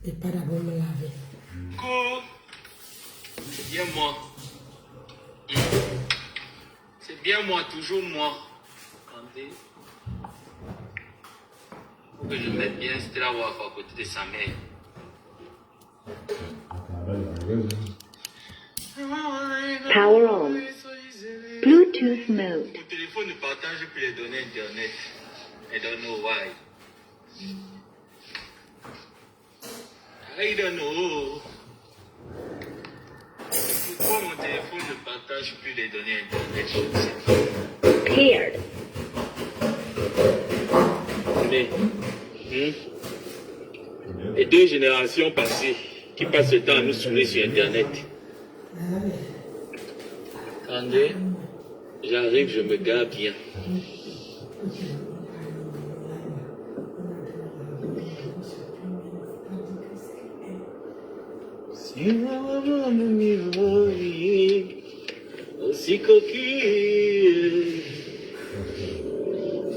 Et pas d'abord me laver. C'est bien moi. C'est bien moi, toujours moi. Attendez. Faut que je mette bien Stella Wafo à côté de sa mère. Power on. Bluetooth mode. Mon téléphone ne partage plus les données internet. I don't know why. I don't know. Pourquoi mon téléphone ne partage plus les données internet? Je ne sais pas. Paired. Mais, les 2 générations passées qui passent le temps à nous saouler sur internet. Attendez, j'arrive, je me gare bien. Si maman me miroit, aussi coquille,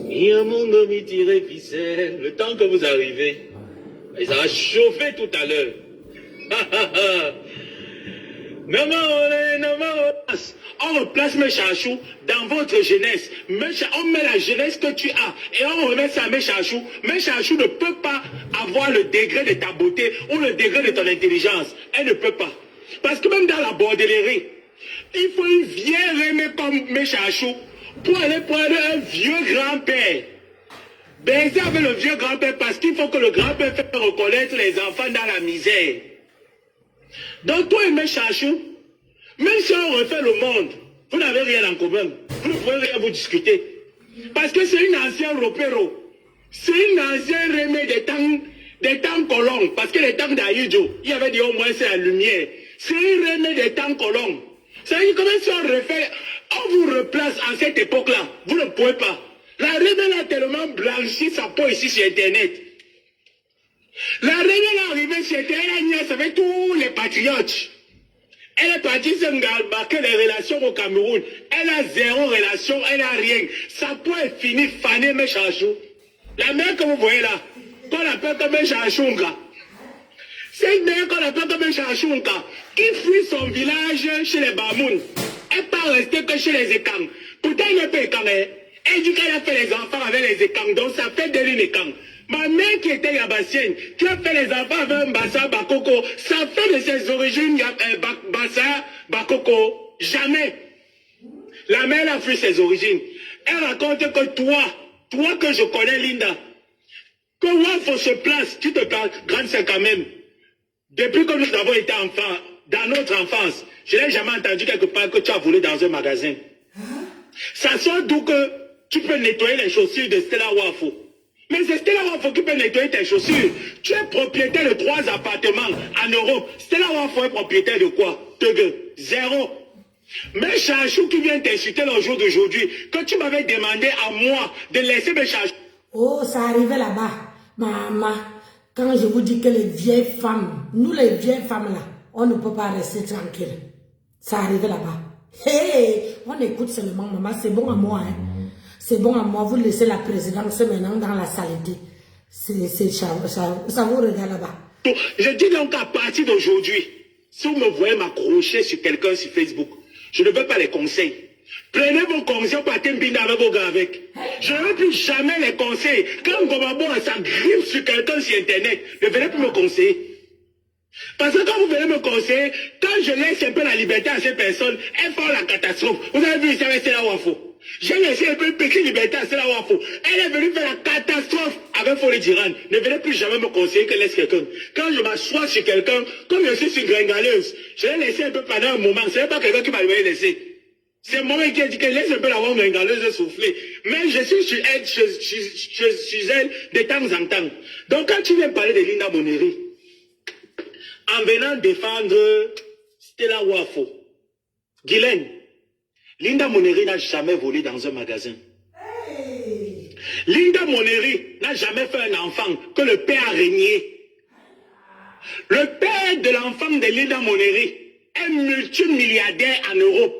mi amour mi tiré ficelle, le temps que vous arrivez, et ça a chauffé tout à l'heure. On replace mes chachous dans votre jeunesse. On met la jeunesse que tu as et on remet ça à mes chachous. Mes chachous ne peuvent pas avoir le degré de ta beauté ou le degré de ton intelligence. Elle ne peut pas. Parce que même dans la bordellerie, il faut une vieille aimée comme mes chachous pour aller prendre un vieux grand-père. Baiser avec le vieux grand-père parce qu'il faut que le grand-père fasse reconnaître les enfants dans la misère. Donc toi et mes chachous, même si on refait le monde, vous n'avez rien en commun. Vous ne pouvez rien vous discuter. Parce que c'est une ancienne ropero. C'est une ancienne remée des temps colons. Parce que les temps d'Aïdjo, il y avait dit au moins c'est la lumière. C'est une remée des temps colons. C'est-à-dire comment si on refait, on vous replace en cette époque-là. Vous ne pouvez pas. La remée a tellement blanchi sa peau ici sur Internet. La reine est arrivée sur Internet, elle a niaise avec tous les patriotes. Elle est partie se marquer les relations au Cameroun. Elle a 0 relation, elle n'a rien. Sa peau est finie, fanée, mes chachous. La mère que vous voyez là, qu'on appelle comme un chachunga. C'est une mère qu'on appelle comme un chachunga qui fuit son village chez les Bamoun. Elle n'est pas restée que chez les Ekang. Pourtant, elle n'est pas Ekang. Elle dit qu'elle a fait les enfants avec les Ekang, donc ça fait d'elle une Ekang. Ma mère qui était yabassienne, qui a fait les enfants avec Mbassa Bakoko, ça fait de ses origines Mbassa Bakoko. Jamais. La mère a fui ses origines. Elle raconte que toi que je connais, Linda, que Wafo se place, tu te grande c'est quand même. Depuis que nous avons été enfants, dans notre enfance, je n'ai jamais entendu quelque part que tu as volé dans un magasin. Ça sort d'où que tu peux nettoyer les chaussures de Stella Wafo. Mais c'est Stella Wafo qui peut nettoyer tes chaussures. Tu es propriétaire de 3 appartements en Europe. Stella Wafo est propriétaire de quoi? De 0. Mes chachous qui viennent t'insulter le jour d'aujourd'hui, que tu m'avais demandé à moi de laisser mes chachous. Oh, ça arrivait là-bas. Maman, quand je vous dis que les vieilles femmes, nous les vieilles femmes là, on ne peut pas rester tranquille. Ça arrivait là-bas. Hey, on écoute seulement, maman, c'est bon à moi, hein. C'est bon à moi, vous laissez la présidence maintenant dans la saleté. Ça vous regarde là-bas. Je dis donc à partir d'aujourd'hui, si vous me voyez m'accrocher sur quelqu'un sur Facebook, je ne veux pas les conseils. Prenez vos conseils, partez mbinda avec vos gars avec. Je ne veux plus jamais les conseils. Quand Gomabo s'agrippe sur quelqu'un sur Internet, ne venez plus me conseiller. Parce que quand vous venez me conseiller, quand je laisse un peu la liberté à ces personnes, elles font la catastrophe. Vous avez vu ici avec Stella Wafo. J'ai laissé un peu une petite liberté à Stella Wafo. Elle est venue faire la catastrophe avec Folie Diran. Ne venez plus jamais me conseiller que laisse quelqu'un. Quand je m'assois sur quelqu'un, comme je suis sur une gringaleuse, je l'ai laissé un peu pendant un moment. Ce n'est pas quelqu'un qui m'a laissé. C'est moi qui ai dit que laisse un peu la voix gringaleuse souffler. Mais je suis sur elle, je suis elle de temps en temps. Donc quand tu viens parler de Linda Moneri, en venant défendre Stella Wafo, Guylaine, Linda Moneri n'a jamais volé dans un magasin. Hey. Linda Moneri n'a jamais fait un enfant que le père a régné. Le père de l'enfant de Linda Moneri est multimilliardaire en Europe.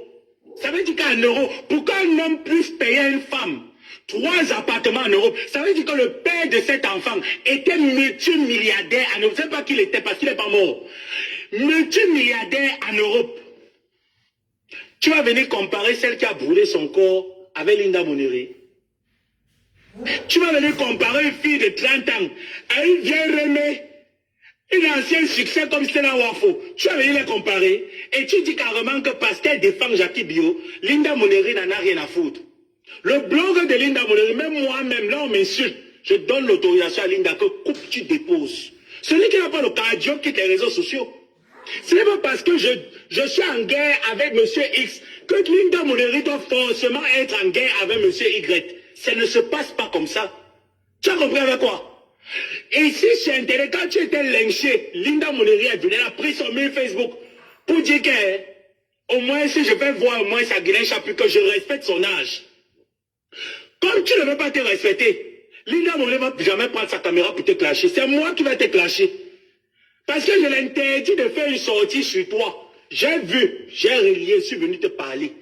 Ça veut dire qu'en Europe, pourquoi un homme puisse payer une femme 3 appartements en Europe. Ça veut dire que le père de cet enfant était multimilliardaire en Europe. Je ne sais pas qui il était parce qu'il n'est pas mort. Multimilliardaire en Europe. Tu vas venir comparer celle qui a brûlé son corps avec Linda Moneri. Tu vas venir comparer une fille de 30 ans à une vieille Remé, une ancienne succès comme Stella Wafo. Tu vas venir les comparer et tu dis carrément que parce qu'elle défend Jackie Bio, Linda Moneri n'en a rien à foutre. Le blog de Linda Moneri, même moi-même, là on m'insulte. Je donne l'autorisation à Linda que coupe, tu déposes. Celui qui n'a pas le cardio quitte les réseaux sociaux. Ce n'est pas parce que je suis en guerre avec M. X que Linda Moneri doit forcément être en guerre avec M. Y. Ça ne se passe pas comme ça. Tu as compris avec quoi? Et ici, chez Internet, quand tu étais lynché, Linda Moneri est venue, elle a pris son mail Facebook pour dire que, au moins, si je vais voir au moins sa Guinée Chapu, que je respecte son âge. Comme tu ne veux pas te respecter, Linda Moneri ne va jamais prendre sa caméra pour te clasher. C'est moi qui vais te clasher. Parce que je l'interdis de faire une sortie sur toi. J'ai vu, j'ai relié, je suis venu te parler.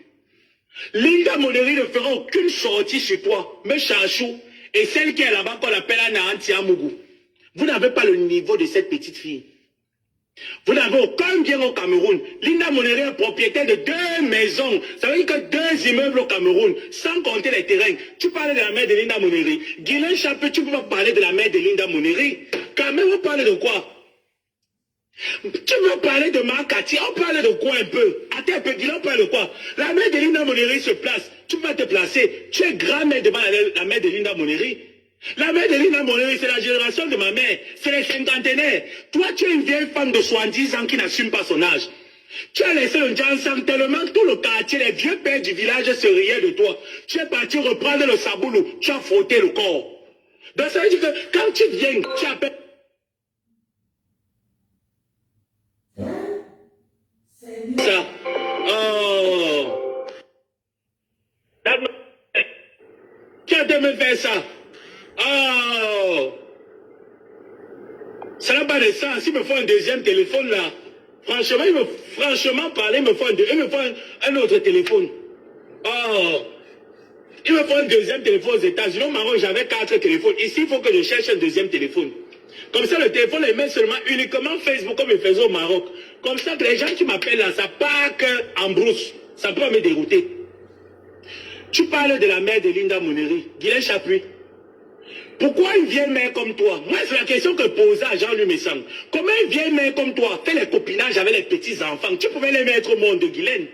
Linda Moneri ne fera aucune sortie sur toi. Mais Chachou, et celle qui est là-bas qu'on appelle Anna Antiamougou. Vous n'avez pas le niveau de cette petite fille. Vous n'avez aucun bien au Cameroun. Linda Moneri est propriétaire de 2 maisons. Ça veut dire que 2 immeubles au Cameroun, sans compter les terrains. Tu parles de la mère de Linda Moneri. Guylaine Chape, tu ne peux pas parler de la mère de Linda Moneri. Quand même, vous parlez de quoi? Tu veux parler de Makati, on parle de quoi un peu? Attends un peu, Guylaine, on parle de quoi? La mère de Linda Moneri se place. Tu vas te placer. Tu es grand-mère devant la mère de Linda Moneri. La mère de Linda Moneri, c'est la génération de ma mère. C'est les cinquantenaires. Toi, tu es une vieille femme de 70 ans qui n'assume pas son âge. Tu as laissé le Jansan tellement que tout le quartier, les vieux pères du village se riaient de toi. Tu es parti reprendre le saboulou. Tu as frotté le corps. Donc ça veut dire que quand tu viens, tu appelles... Ça. Oh. Qui a me faire ça? Oh. Ça n'a pas de sens. Il me faut un deuxième téléphone là. Franchement, parler, il me faut un autre téléphone. Oh. Il me faut un deuxième téléphone aux États-Unis. Au Maroc, j'avais 4 téléphones. Ici, il faut que je cherche un deuxième téléphone. Comme ça, le téléphone est met seulement uniquement Facebook comme il faisait au Maroc. Comme ça, que les gens qui m'appellent là, ça part en brousse. Ça peut me dérouter. Tu parles de la mère de Linda Moneri, Guylaine Chapuis. Pourquoi une vieille mère comme toi? Moi, c'est la question que posait à Jean-Louis Messang. Comment une vieille mère comme toi fait les copinages avec les petits-enfants? Tu pouvais les mettre au monde de Guylaine.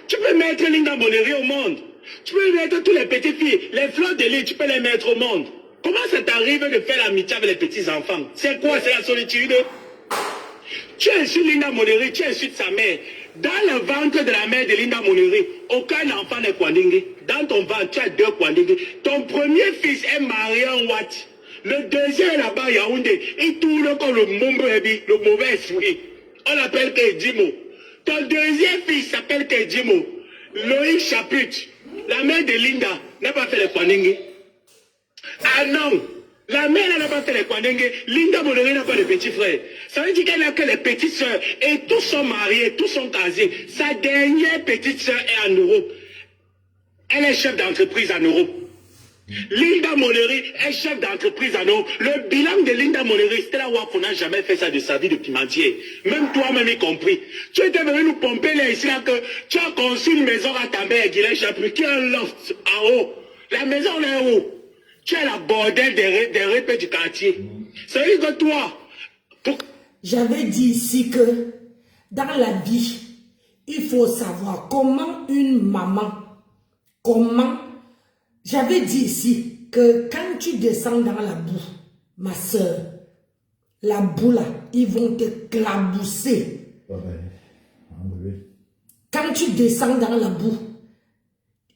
Tu peux mettre Linda Moneri au monde. Tu peux mettre toutes les petites filles. Les fleurs de lit, tu peux les mettre au monde. Comment ça t'arrive de faire l'amitié avec les petits-enfants? C'est quoi? C'est la solitude? Tu insultes Linda Moneri, tu insultes sa mère. Dans le ventre de la mère de Linda Moneri, aucun enfant n'est Kwandingue. Dans ton ventre, tu as 2 Kwandingue. Ton premier fils est marié en Watt. Le deuxième est là-bas, Yaoundé. Il tourne comme le mauvais esprit. On l'appelle Kedjimo. Ton deuxième fils s'appelle Kedjimo. Loïc Chaput. La mère de Linda n'a pas fait les Kwandingue. Ah non! La mère n'a pas fait les Kwandingue. Linda Moneri n'a pas de petits frères. Ça veut dire qu'elle n'a que les petites sœurs. Et tous sont mariés, tous sont casés. Sa dernière petite sœur est en Europe. Elle est chef d'entreprise en Europe. Linda Moneri est chef d'entreprise en Europe. Le bilan de Linda Moneri, Stella Wafo n'a jamais fait ça de sa vie de pimentier. Même toi-même y compris. Tu étais venu nous pomper là ici là que tu as conçu une maison à ta mère, Guylaine Chapuis, qui a un loft en haut. La maison est où? Tu es la bordel des répètes du quartier. Ça veut dire que toi... J'avais dit ici que dans la vie, il faut savoir comment une maman, j'avais dit ici que quand tu descends dans la boue, ma soeur, la boue là, ils vont te clabousser. Quand tu descends dans la boue,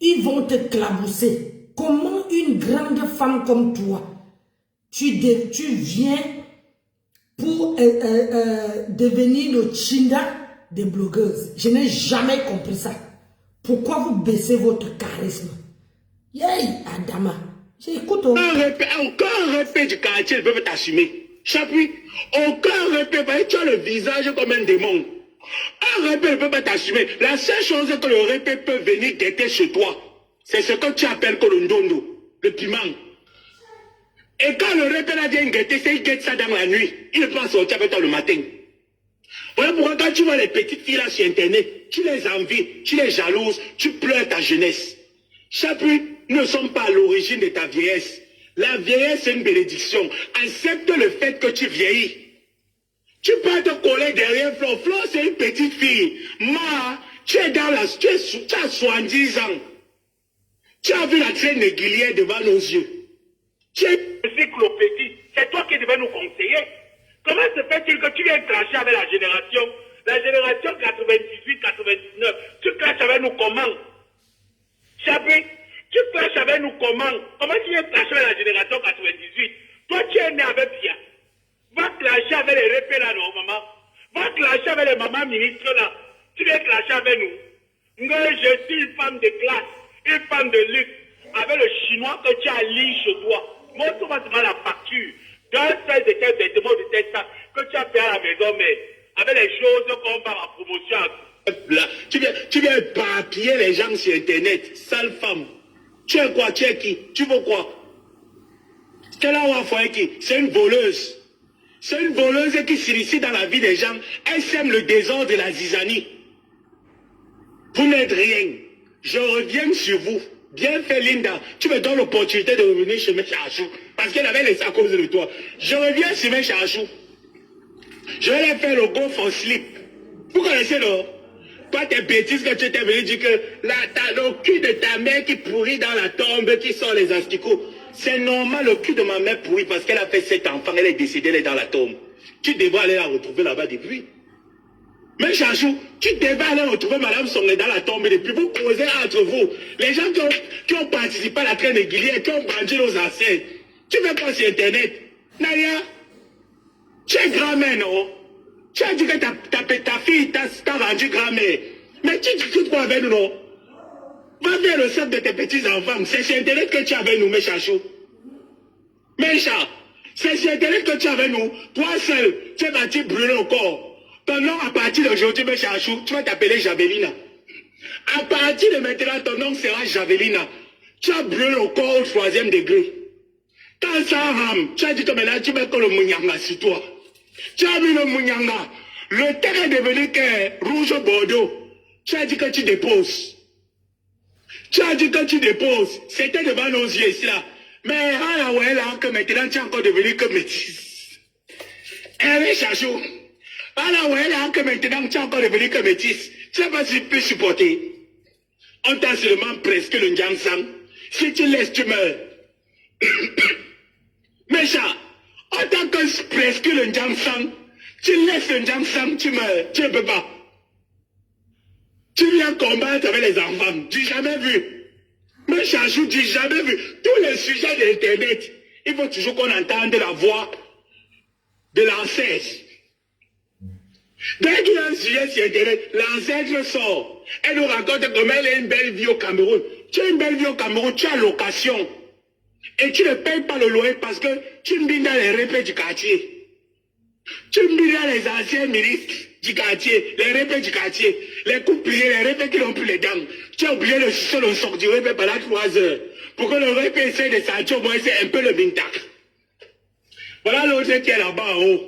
ils vont te clabousser. Comment une grande femme comme toi, tu viens pour devenir le Chinda des blogueuses? Je n'ai jamais compris ça. Pourquoi vous baissez votre charisme? Yay, Adama. J'écoute. Aucun répète du quartier ne peut t'assumer. Chapuis, aucun répète, tu as le visage comme un démon. Un répète ne peut pas t'assumer. La seule chose que le répète peut venir guetter chez toi, c'est ce que tu appelles Kolondondo. le piment. Et quand le repère vient guetter, c'est il guette ça dans la nuit. Il ne peut pas sortir avec toi le matin. Voilà pourquoi quand tu vois les petites filles là sur Internet, tu les envies, tu les jalouses, tu pleures ta jeunesse. Chapitre ne sont pas à l'origine de ta vieillesse. La vieillesse, c'est une bénédiction. Accepte le fait que tu vieillis. Tu peux te coller derrière Flo. Flo, c'est une petite fille. Tu es dans la... Tu as 70 ans. Tu as vu la traîne de Guillier devant nos yeux. Tu es encyclopédie. C'est toi qui devais nous conseiller. Comment se fait-il que tu viens clasher avec la génération 98-99? Tu clashes avec nous comment? Chapitre, tu clashes avec nous comment? Comment tu viens clasher avec la génération 98? Toi, tu es né avec Pia. Va clasher avec les répés là, non, maman? Va clasher avec les mamans ministres là. Tu viens clasher avec nous. Moi, je suis une femme de classe, une femme de luxe, avec le chinois que tu as lié chez toi. Montre-moi la facture d'un seul de tes vêtements de tes sacs que tu as fait à la maison, mais avec les choses qu'on va à la promotion. Là, tu viens éparpiller les gens sur Internet. Sale femme. Tu es quoi? Tu es qui? Tu veux quoi? C'est là où on fait qui? C'est une voleuse. C'est une voleuse qui s'initie dans la vie des gens. Elle sème le désordre et la zizanie. Vous n'êtes rien. Je reviens sur vous. Bien fait, Linda. Tu me donnes l'opportunité de revenir chez mes chachous. Parce qu'elle avait laissé à cause de toi. Je reviens sur mes chachous. Je vais les faire le golf en slip. Vous connaissez, non? Toi, tes bêtises que tu t'es venu dire que le cul de ta mère qui pourrit dans la tombe, qui sort les asticots. C'est normal, le cul de ma mère pourrit parce qu'elle a fait 7 enfants, elle est décédée, elle est dans la tombe. Tu devrais aller la retrouver là-bas depuis. Mais Chachou, tu devais aller retrouver Madame Songé dans la tombe depuis. Vous causez entre vous. Les gens qui ont participé à la traîne de Guillier, qui ont vendu nos ancêtres. Tu fais quoi sur Internet? Nadia, tu es grand-mère, non? Tu as dit que ta fille t'a vendu grand-mère. Mais tu discutes quoi avec nous, non? Va faire le cercle de tes petits-enfants. C'est sur Internet que tu es avec nous, mes chachous. Mes chats, c'est sur Internet que tu es avec nous. Toi seul, tu es parti brûler au corps. Ton nom, à partir d'aujourd'hui, mes chachous, tu vas t'appeler Javelina. À partir de maintenant, ton nom sera Javelina. Tu as brûlé au corps au 3e degré. Quand ça rame, tu as dit que maintenant, tu mets que le Mounyanga sur toi. Tu as mis le Mounyanga. Le terre est devenu rouge bordeaux. Tu as dit que tu déposes. Tu as dit que tu déposes. C'était devant nos yeux ici là. Mais ah ouais là, que maintenant tu es encore devenu que métisse. Eh oui, chachou. Ah là ouais là, que maintenant tu es encore devenu que métisse. Tu n'as pas pu supporter. On t'a seulement presque le Njansang. Si tu laisses, tu meurs. Mais ça, en tant que presque le Njansang, tu laisses le Njansang, tu meurs. Tu ne peux pas. Tu viens combattre avec les enfants. Tu n'as jamais vu. Mais Chachou, tu n'as jamais vu. Tous les sujets d'Internet, il faut toujours qu'on entende la voix de l'ancêtre. Dès qu'il y a un sujet sur Internet, l'ancêtre sort. Elle nous raconte comment elle a une belle vie au Cameroun. Tu as une belle vie au Cameroun, tu as location. Et tu ne payes pas le loyer parce que tu me dis dans les répés du quartier. Tu me dis dans les anciens ministres du quartier, les répés du quartier, les coupes pliées, les répés qui n'ont plus les dents. Tu as oublié de sucer le sort du répé pendant 3 heures. Pour que le répé essaie de sentir au moins c'est un peu le bintac. Voilà l'autre qui est là-bas en haut.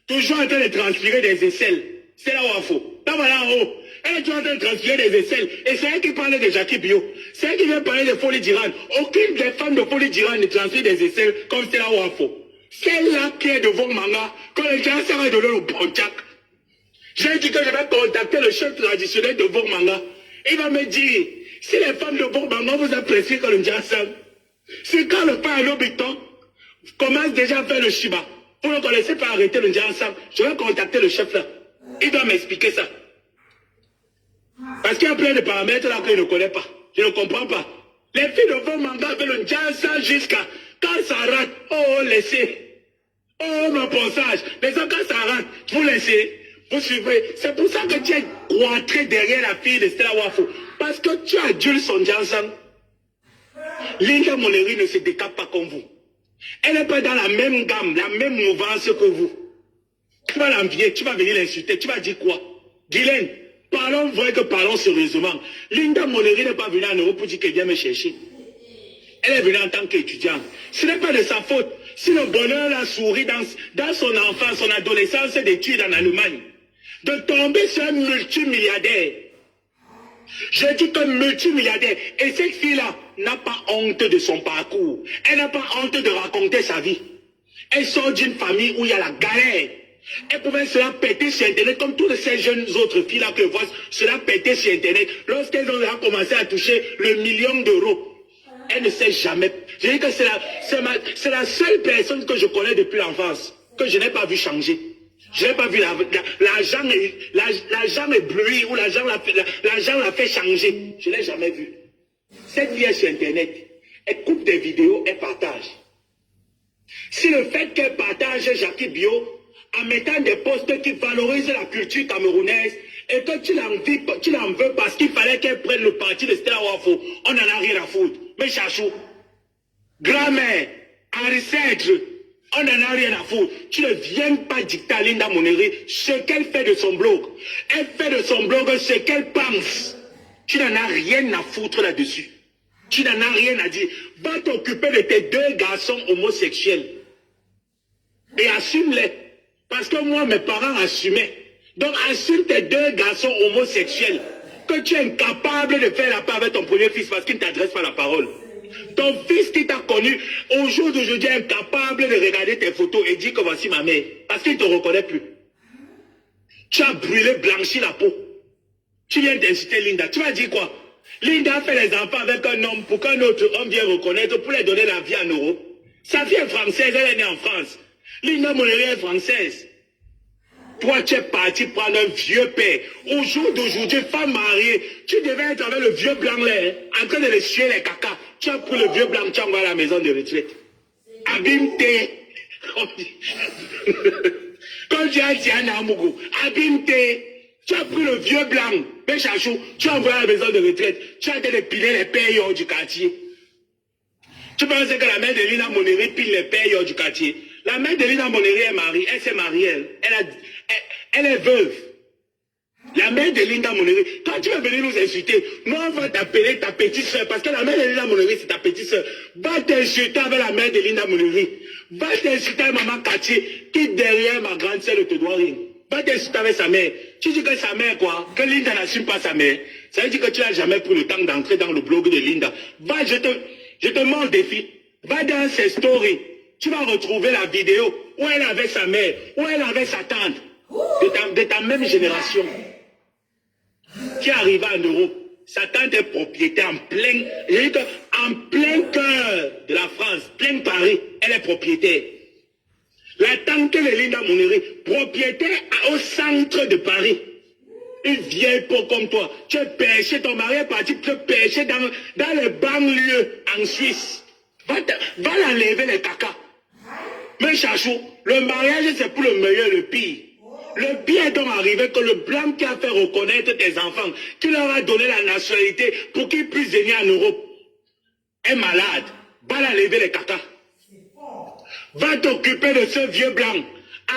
Toujours en train de transpirer des aisselles. C'est là où il faut. Là voilà en haut. Elle est toujours en train de transpirer des aisselles. Et c'est elle qui parlait de Jackie Bio. C'est elle qui vient parler de Folie d'Iran. Aucune des femmes de Folie d'Iran ne transpire des aisselles comme c'est là où il faut. Celle-là qui est devant Manga, quand les gens s'arrêtent de donner le pontiac. J'ai dit que je vais contacter le chef traditionnel de Vormanga. Il va me dire, si les femmes de Vormanga vous apprécient que le Djassam, c'est quand le père Lobiton commence déjà à faire le Shiba. Vous ne connaissez pas arrêter le Djassam. Je vais contacter le chef là. Il doit m'expliquer ça. Parce qu'il y a plein de paramètres là que je ne connais pas. Je ne comprends pas. Les filles de Vormanga avec le Djassam jusqu'à quand ça rate, oh laissez. Oh mon passage. Mais ça quand ça rate, vous laissez. Vous suivez. C'est pour ça que tu es goitré derrière la fille de Stella Wafo. Parce que tu adules son Jansan. Linda Moleri ne se décape pas comme vous. Elle n'est pas dans la même gamme, la même mouvance que vous. Tu vas l'envier, tu vas venir l'insulter, tu vas dire quoi? Guylaine, parlons vrai que parlons sérieusement. Linda Moleri n'est pas venue en Europe pour dire qu'elle vient me chercher. Elle est venue en tant qu'étudiante. Ce n'est pas de sa faute. Si le bonheur l'a souri dans son enfance, son adolescence d'études en Allemagne, de tomber sur un multimilliardaire. Je dis que multimilliardaire. Et cette fille-là n'a pas honte de son parcours. Elle n'a pas honte de raconter sa vie. Elle sort d'une famille où il y a la galère. Elle pouvait se la péter sur Internet comme toutes ces jeunes autres filles-là que je vois se la péter sur Internet lorsqu'elles ont commencé à toucher le million d'euros. Elle ne sait jamais. Je dis que c'est la seule personne que je connais depuis l'enfance, que je n'ai pas vu changer. Je n'ai pas vu l'argent ébloui ou l'argent l'a fait changer. Je ne l'ai jamais vu. Cette fille est sur Internet. Elle coupe des vidéos, elle partage. Si le fait qu'elle partage Jackie Bio en mettant des posts qui valorisent la culture camerounaise et que tu l'en veux parce qu'il fallait qu'elle prenne le parti de Stella Wafo, on n'en a rien à foutre. Mais Chachou, grand-mère, Henri Cèdre, on n'en a rien à foutre. Tu ne viens pas dicter à Linda Moneri ce qu'elle fait de son blog. Elle fait de son blog ce qu'elle pense. Tu n'en as rien à foutre là-dessus. Tu n'en as rien à dire. Va t'occuper de tes 2 garçons homosexuels. Et assume-les. Parce que moi, mes parents assumaient. Donc assume tes 2 garçons homosexuels. Que tu es incapable de faire la part avec ton premier fils parce qu'il ne t'adresse pas la parole. Ton fils qui t'a connu, au jour d'aujourd'hui, est incapable de regarder tes photos et dire que voici ma mère. Parce qu'il ne te reconnaît plus. Tu as brûlé, blanchi la peau. Tu viens d'inciter Linda. Tu vas dire quoi? Linda fait les enfants avec un homme pour qu'un autre homme vienne reconnaître pour lui donner la vie en euros. Sa fille est française, elle est née en France. Linda Moneri est française. Toi, tu es parti prendre un vieux père. Au jour d'aujourd'hui, femme mariée, tu devais être avec le vieux blanc là, en train de le suer les caca. Tu as pris le vieux blanc, tu as envoyé à la maison de retraite. Abimte. Quand tu as dit à Namougou, abimte. Tu as pris le vieux blanc, Béchachou, tu as envoyé à la maison de retraite. Tu as été de piler les payeurs du quartier. Tu penses que la mère de Linda Moneri pile les payeurs du quartier? La mère de Linda Moneri est mariée, elle s'est mariée, elle est veuve. La mère de Linda Moneri, quand tu vas venir nous insulter, nous on va t'appeler ta petite soeur, parce que la mère de Linda Moneri c'est ta petite soeur. Va t'insulter avec la mère de Linda Moneri. Va t'insulter avec maman Kati, qui derrière ma grande soeur ne te doit rien. Va t'insulter avec sa mère. Tu dis que sa mère quoi? Que Linda n'assume pas sa mère. Ça veut dire que tu n'as jamais pris le temps d'entrer dans le blog de Linda. Va, je te mets en défi. Va dans ses stories. Tu vas retrouver la vidéo où elle avait sa mère, où elle avait sa tante, de ta même génération, qui arriva en Europe. Sa tante est propriétaire en plein cœur de la France, plein Paris, elle est propriétaire. La tante de Linda Moneri, propriétaire au centre de Paris. Une vieille peau comme toi, tu es pêché, ton mari est parti te pêcher dans les banlieues en Suisse. Va l'enlever les caca. Mais Chachou, le mariage c'est pour le meilleur et le pire. Le pire est donc arrivé que le blanc qui a fait reconnaître tes enfants, qui leur a donné la nationalité pour qu'ils puissent venir en Europe, est malade. Va l'enlever les caca. Va t'occuper de ce vieux blanc.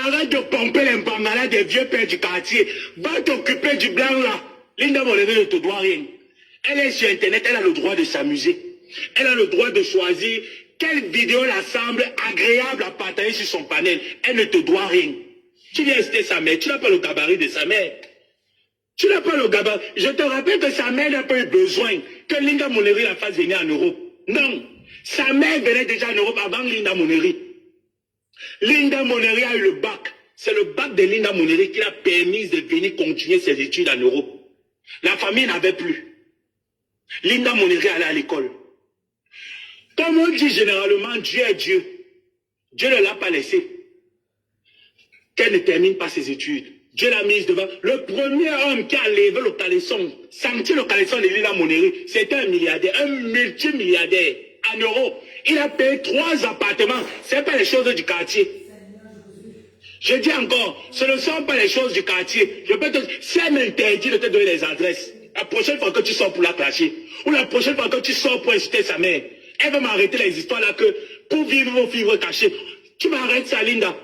Arrête de pomper les bangalas des vieux pères du quartier. Va t'occuper du blanc là. Linda Moneri ne te doit rien. Elle est sur Internet, elle a le droit de s'amuser. Elle a le droit de choisir quelle vidéo la semble agréable à partager sur son panel. Elle ne te doit rien. Tu viens citer sa mère, tu n'as pas le gabarit de sa mère. Tu n'as pas le gabarit. Je te rappelle que sa mère n'a pas eu besoin que Linda Moneri la fasse venir en Europe. Non. Sa mère venait déjà en Europe avant Linda Moneri. Linda Moneri a eu le bac. C'est le bac de Linda Moneri qui l'a permis de venir continuer ses études en Europe. La famille n'avait plus. Linda Moneri allait à l'école. Comme on dit généralement, Dieu est Dieu. Dieu ne l'a pas laissé. Qu'elle ne termine pas ses études. Dieu l'a mise devant. Le premier homme qui a levé le caleçon, senti le caleçon de Linda Moneri, c'était un milliardaire, un multimilliardaire en euros. Il a payé 3 appartements. Ce n'est pas les choses du quartier. Je dis encore, ce ne sont pas les choses du quartier. Je peux te dire, si elle m'interdit de te donner les adresses, la prochaine fois que tu sors pour la clasher, ou la prochaine fois que tu sors pour insulter sa mère, elle va m'arrêter les histoires là que pour vivre vos vivre cachés. Tu m'arrêtes ça, Linda.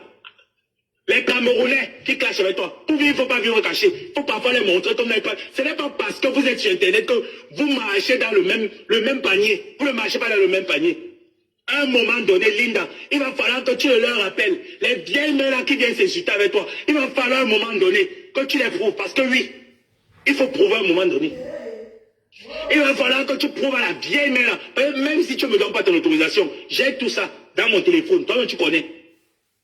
Les Les Camerounais qui clashent avec toi. Pour vivre, il ne faut pas vivre caché. Il faut parfois les montrer comme les... Ce n'est pas parce que vous êtes sur Internet que vous marchez dans le même panier. Vous ne marchez pas dans le même panier. À un moment donné, Linda, il va falloir que tu leur rappelles. Les vieilles mères là qui viennent s'insulter avec toi, il va falloir à un moment donné que tu les prouves. Parce que oui, il faut prouver à un moment donné. Il va falloir que tu prouves à la vieille mère là. Même si tu ne me donnes pas ton autorisation, j'ai tout ça dans mon téléphone. Toi, tu connais.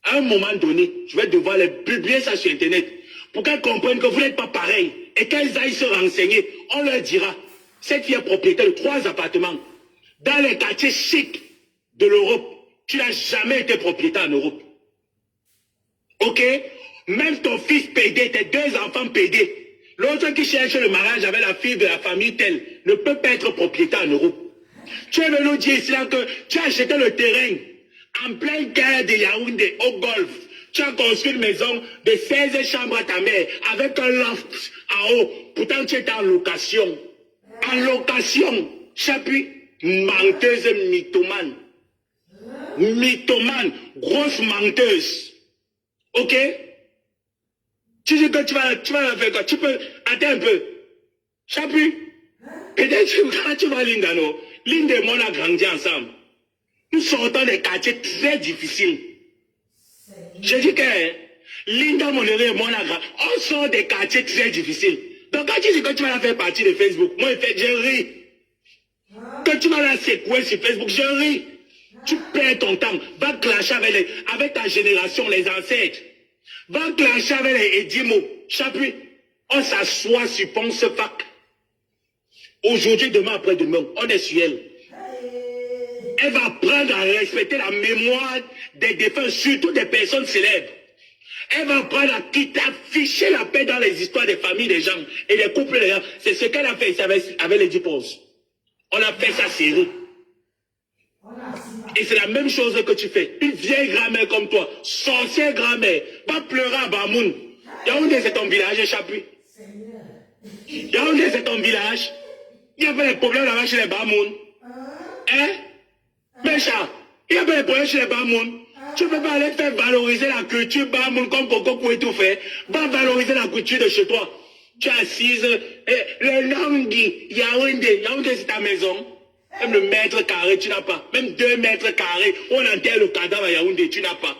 À un moment donné, je vais devoir les publier ça sur Internet pour qu'elles comprennent que vous n'êtes pas pareil et qu'elles aillent se renseigner. On leur dira, cette fille est propriétaire de 3 appartements dans les quartiers chics de l'Europe. Tu n'as jamais été propriétaire en Europe. Ok? Même ton fils PD, tes 2 enfants PD, l'autre qui cherche le mariage avec la fille de la famille telle, ne peut pas être propriétaire en Europe. Tu es venu dire ici là que tu as acheté le terrain en plein cœur de Yaoundé, au golf. Tu as construit une maison de 16 chambres à ta mère, avec un loft en haut. Pourtant, tu étais en location. En location. Chapuis, menteuse, mythomane. Mythomane, grosse menteuse. Ok? Tu dis que tu vas faire quoi? Tu peux, attends un peu. Chapuis, peut-être quand tu vas à Linda, non? Linda et moi, on a grandi ensemble. Nous sortons des quartiers très difficiles. Je dis que Linda, mon et moi, on sort des quartiers très difficiles. Donc quand tu dis que tu vas la faire partie de Facebook, moi, je ris. Quand tu vas la secouer sur Facebook, je ris. Tu perds ton temps. Va clasher avec ta génération, les ancêtres. Va clasher avec les Edimo. Chapuis, on s'assoit sur Ponce Fac. Aujourd'hui, demain, après-demain, on est sur elle. Elle va apprendre à respecter la mémoire des défunts, surtout des personnes célèbres. Elle va apprendre à quitter, afficher la paix dans les histoires des familles des gens et des couples des gens. C'est ce qu'elle a fait ici avec les Dipos. On a fait sa série. Et c'est la même chose que tu fais. Une vieille grand-mère comme toi, sorcière grand-mère, va pleurer à Bamoun. Yaoundé, c'est ton village, Chapuis. Yaoundé, c'est ton village. Il y a pas de problème là-bas chez les Bamoun. Hein? Mécha, il y a pas de problème chez les Bamoun. Tu ne peux pas aller faire valoriser la culture Bamoun comme Coco pour tout faire. Va valoriser la culture de chez toi. Tu es assise, le Nangui, Yaoundé, Yaoundé c'est ta maison. Même le mètre carré, tu n'as pas. Même 2 mètres carrés, on enterre le cadavre à Yaoundé, tu n'as pas.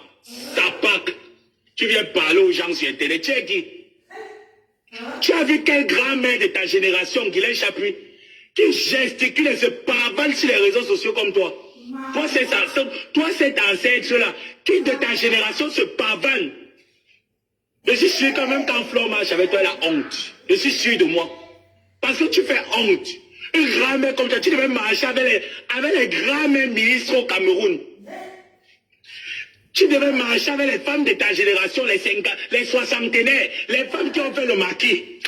Sapak, tu viens parler aux gens sur Internet. Tu es qui? Tu as vu quelle grand-mère de ta génération, Guylaine Chapuis, qui gesticule et se pavane sur les réseaux sociaux comme toi? Toi, c'est ça. Toi, cet ancêtre-là, qui de ta génération se pavane? Je suis sûr quand même quand Flore marche avec toi, elle a honte. Je suis sûr de moi. Parce que tu fais honte. Une grand-mère comme toi, tu devais marcher avec les grands-mères ministres au Cameroun. Tu devais marcher avec les femmes de ta génération, les soixantenaires, les femmes qui ont fait le maquis.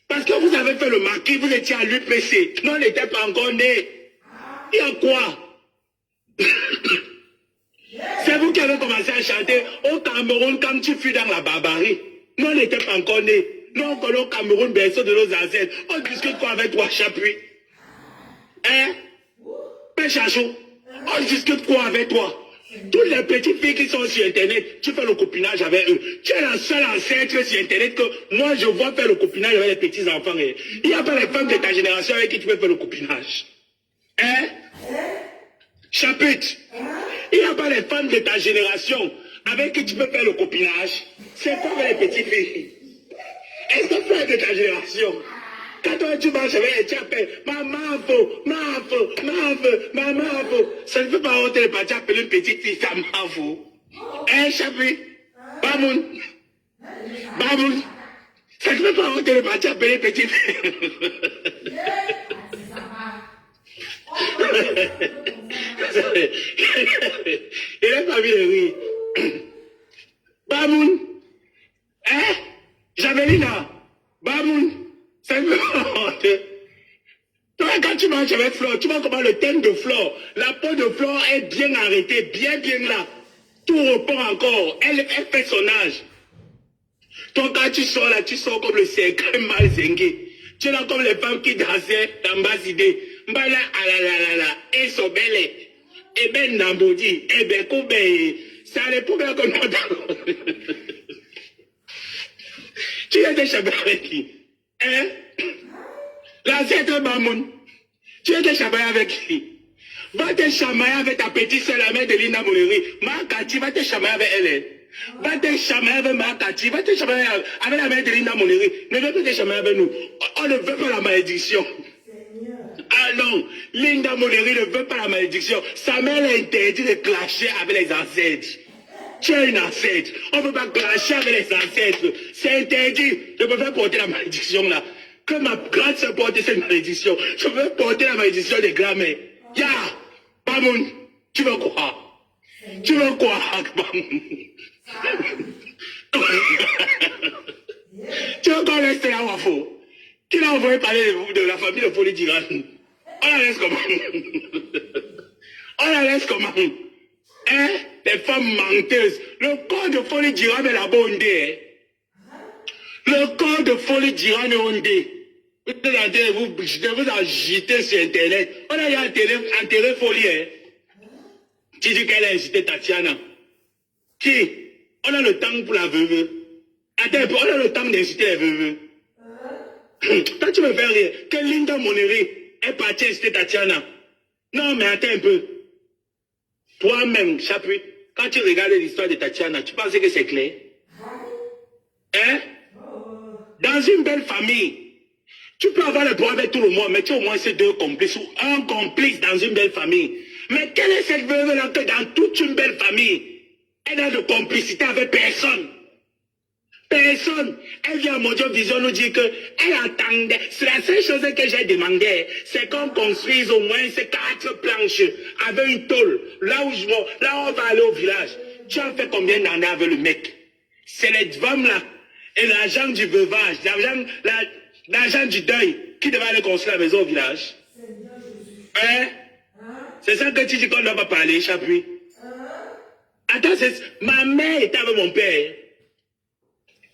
Parce que vous avez fait le maquis, vous étiez à l'UPC. Nous, on n'était pas encore nés. Il y a quoi? C'est vous qui avez commencé à chanter au Cameroun quand tu fus dans la barbarie. Nous, on n'était pas encore nés. Nous, on connaît au Cameroun, berceau de nos ancêtres. On discute quoi avec toi, Chapuis? Hein? Père Chachou, on discute quoi avec toi? Toutes les petites filles qui sont sur Internet, tu fais le copinage avec eux. Tu es la seule ancêtre sur Internet que moi je vois faire le copinage avec les petits enfants. Il n'y a pas les femmes de ta génération avec qui tu peux faire le copinage. Hein? Chapitre. Il n'y a pas les femmes de ta génération avec qui tu peux faire le copinage. C'est pas avec les petites filles. Est-ce que frère de ta génération? Quand toi tu marches avec elle, tu appelles maman, ça ne peut pas honte de partir appeler une petite fille, ça m'en fout. Hein, Chapuis? Bamoun, ça ne peut pas honte de partir appeler une petite fille. Il n'a pas vu de rire. Bamoun, hein? Javelina, Bamoun. Ça me honte. Toi, quand tu manges avec Flore, tu vois comment le thème de Flore, la peau de Flore est bien arrêtée, bien là. Tout repart encore. Elle fait son âge. Toi, quand tu sors là, tu sors comme le cercle mal zingué. Tu es là comme les femmes qui dansaient dans Basidé. Mbala alalala, et sobele, et ben nambodi, et ben koube. Ça les poubelles comme nous. étais chamaillé avec qui? Hein? L'ancêtre Mamoun. Tu étais chamaillé avec qui? Va te chamailler avec ta petite soeur, la mère de Linda Moleri. Makati, va te chamailler avec elle. Va te chamailler avec Makati, va te chamailler avec la mère de Linda Moleri. Ne veux pas te chamailler avec nous. On ne veut pas la malédiction. Ah non, Linda Moleri ne veut pas la malédiction. Sa mère interdit de clasher avec les ancêtres. Tu es une ancêtre. On ne peut pas clasher avec les ancêtres. C'est interdit. Je peux pas porter la malédiction là. Que ma grande se porte cette malédiction. Je veux porter la malédiction des grands-mères. Ya, Bamoun, tu veux quoi? Tu veux quoi, Bamoun? Tu veux qu'on laisse la Wafo? Qui l'a envoyé parler de la famille de Folie d'Iran? On la laisse comment? On la laisse comment? Hein? Des femmes menteuses. Le corps de Folie d'Iran est la bonne idée. Le corps de Folie d'Iran est ondé. Vous agitez sur Internet. On a enterré Folie. Hein? Tu dis qu'elle a incité Tatiana. Qui? On a le temps pour la veuve. Attends, on a le temps d'inciter les veuves. Toi, tu me fais rire. Que Linda Moleri est partie inciter Tatiana. Non, mais attends un peu. Toi-même, Chapuis, quand tu regardes l'histoire de Tatiana, tu penses que c'est clair? Hein? Dans une belle famille, tu peux avoir le droit avec tout le monde, mais tu as au moins ces deux complices ou un complice dans une belle famille. Mais quelle est cette veuve-là que dans toute une belle famille, elle a de complicité avec personne? Personne. Elle vient à Mojo Vision nous dire qu'elle attendait. C'est la seule chose que j'ai demandé. C'est qu'on construise au moins ces 4 planches avec une tôle. Là où on va aller au village. Tu as fait combien d'années avec le mec? C'est les femmes là. Et l'argent du veuvage, l'argent du deuil qui devait aller construire la maison au village. Hein? C'est ça que tu dis qu'on ne doit pas parler, Chapuis. Attends, ma mère était avec mon père.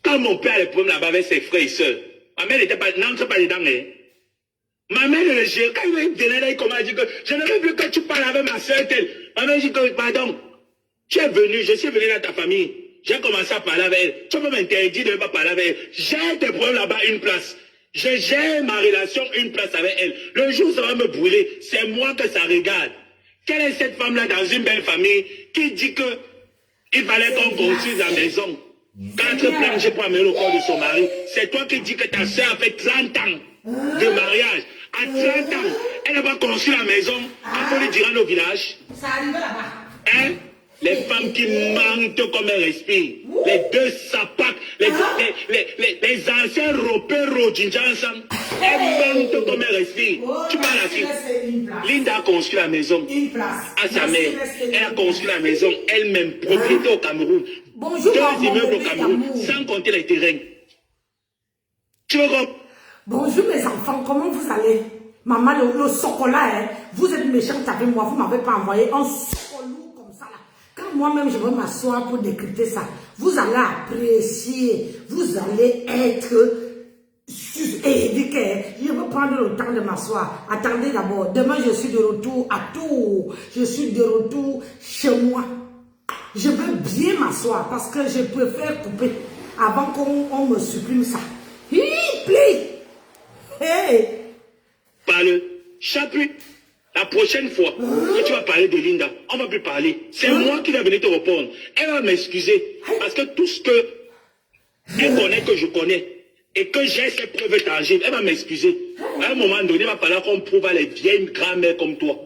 Quand mon père a les problèmes là-bas avec ses frères et sœurs, ma mère n'était pas, n'entre pas dedans. Hein. Ma mère ne le gère. Quand il venait là, il commence à dire que je ne veux plus que tu parles avec ma soeur telle. Ma mère dit que, pardon, tu es venu, je suis venu dans ta famille. J'ai commencé à parler avec elle. Tu peux m'interdire de ne pas parler avec elle. J'ai des problèmes là-bas, une place. Je gère ma relation, une place avec elle. Le jour où ça va me brûler, c'est moi que ça regarde. Quelle est cette femme-là dans une belle famille qui dit que il fallait qu'on construise la maison? 4 planches pour amener le corps de son mari. C'est toi qui dis que ta soeur a fait 30 ans de mariage. À 30 ans, elle n'a pas construit la maison. Après, on lui dira au village. Ça arrive là-bas. Hein? Les femmes qui mentent comme elles respirent. Les deux sapacs, les anciens ropéros d'Injansan. Elles mentent comme elles respirent. Tu parles à qui? Linda a construit la maison. À sa mère. Elle a construit la maison elle-même, propriété au Cameroun. Bonjour, 2 immeubles au Cameroun, sans compter les terrains. Tu veux comprendre? Bonjour mes enfants, comment vous allez? Maman, le chocolat, hein? Vous êtes méchante avec moi, vous ne m'avez pas envoyé un chocolat comme ça là. Quand moi-même je vais m'asseoir pour décrypter ça, vous allez apprécier, vous allez être... je vais prendre le temps de m'asseoir. Attendez d'abord, demain je suis de retour à Tours. Je suis de retour chez moi. Je veux bien m'asseoir parce que je préfère couper avant qu'on me supprime ça. Hey. Parle, Chapuis, la prochaine fois que tu vas parler de Linda, on ne va plus parler. C'est moi qui vais venir te répondre. Elle va m'excuser parce que tout ce que elle connaît, que je connais, et que j'ai ces preuves tangibles, elle va m'excuser. À un moment donné, il va falloir qu'on prouve à les vieilles grand-mères comme toi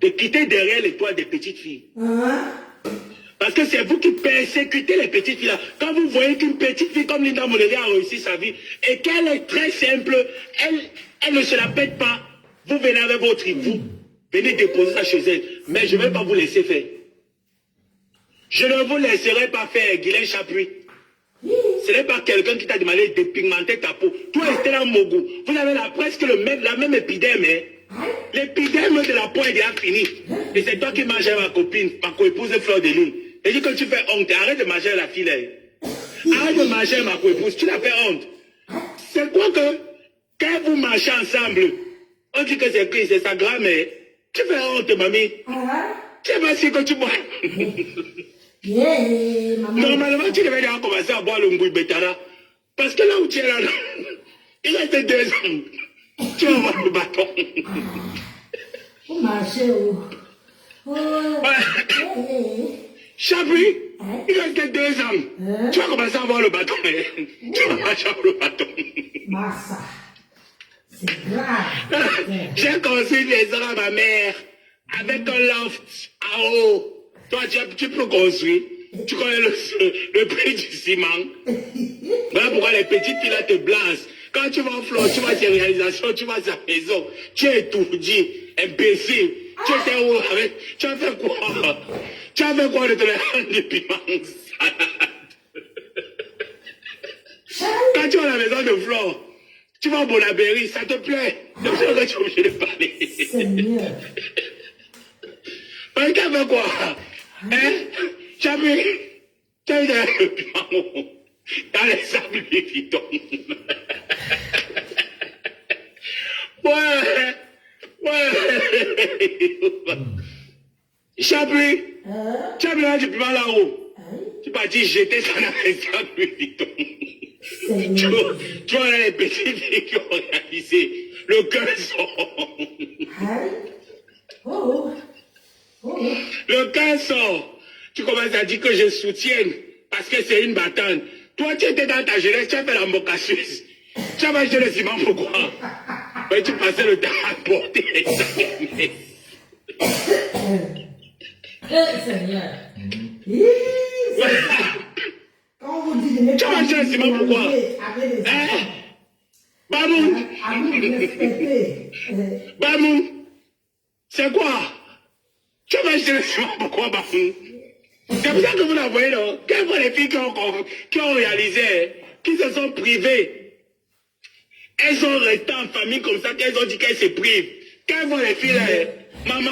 de quitter derrière les toits des petites filles. Parce que c'est vous qui persécutez les petites filles là. Quand vous voyez qu'une petite fille comme Linda Moleri a réussi sa vie et qu'elle est très simple, elle ne se la pète pas. Vous venez avec votre vous venez déposer ça chez elle. Mais je ne vais pas vous laisser faire. Je ne vous laisserai pas faire, Guylaine Chapuis. Ce n'est pas quelqu'un qui t'a demandé de dépigmenter ta peau. Toi, Estella Mogou, vous avez presque la même épiderme. Hein? L'épiderme de la peau est déjà fini. Et c'est toi qui manges ma copine, ma coépouse Fleur de Lune. Et dis que tu fais honte. Arrête de manger la fille. Arrête de manger ma coépouse. Tu l'as fait honte. C'est quoi que, quand vous marchez ensemble, on dit que c'est sa grand-mère. Tu fais honte, mamie. Tu sais pas si que tu bois. Normalement, tu devais déjà commencer à boire le Ngui Betara. Parce que là où tu es là, il reste 2 ans. Tu vas avoir le bâton. Vous marchez où? Chabri, il reste 2 ans. Tu vas commencer à avoir le bâton. Tu vas marcher avec le bâton. Massa. C'est grave. J'ai construit une maison à ma mère avec un loft en haut. Toi, tu peux construire. Tu connais le prix du ciment. Voilà pourquoi les petites filles là te blasent. Quand tu vas en flot, tu vas à tes réalisations, tu vas à sa maison. Tu es étourdi, imbécile. Tu étais où avec... Tu as fait quoi? Tu as fait quoi de te rendre du piment salade? Quand tu vas à la maison de Flo, tu vas au Bonabéry, ça te plaît. C'est pour ça que tu es obligé de parler. Seigneur. Mais tu as fait quoi? Hein? Tu as vu? Tu as eu le piment dans les sables Vuitton. Ouais. Chabri, tu as mis du piment là-haut. Tu vas dire jeter ça dans les sables Vuitton. Tu vois les petites filles qui ont réalisé le cœur sort. Le cœur sort. Tu commences à dire que je soutiens parce que c'est une bataille. Toi, tu étais dans ta jeunesse, tu as fait la mocasseuse. Tu as mangé le ciment, pourquoi? Mais tu passais le temps à porter les sacs. Seigneur. Quand vous dites... Tu as mangé le ciment, pourquoi? Hein? Bamoun! Bamoun! C'est quoi? Tu as mangé le ciment, pourquoi, Bamoun? C'est pour ça que vous la voyez, non? Quelles sont les filles qui ont réalisé, qui se sont privées? Elles sont restées en famille comme ça, qu'elles ont dit qu'elles se privent. Quelles sont les filles là? Maman,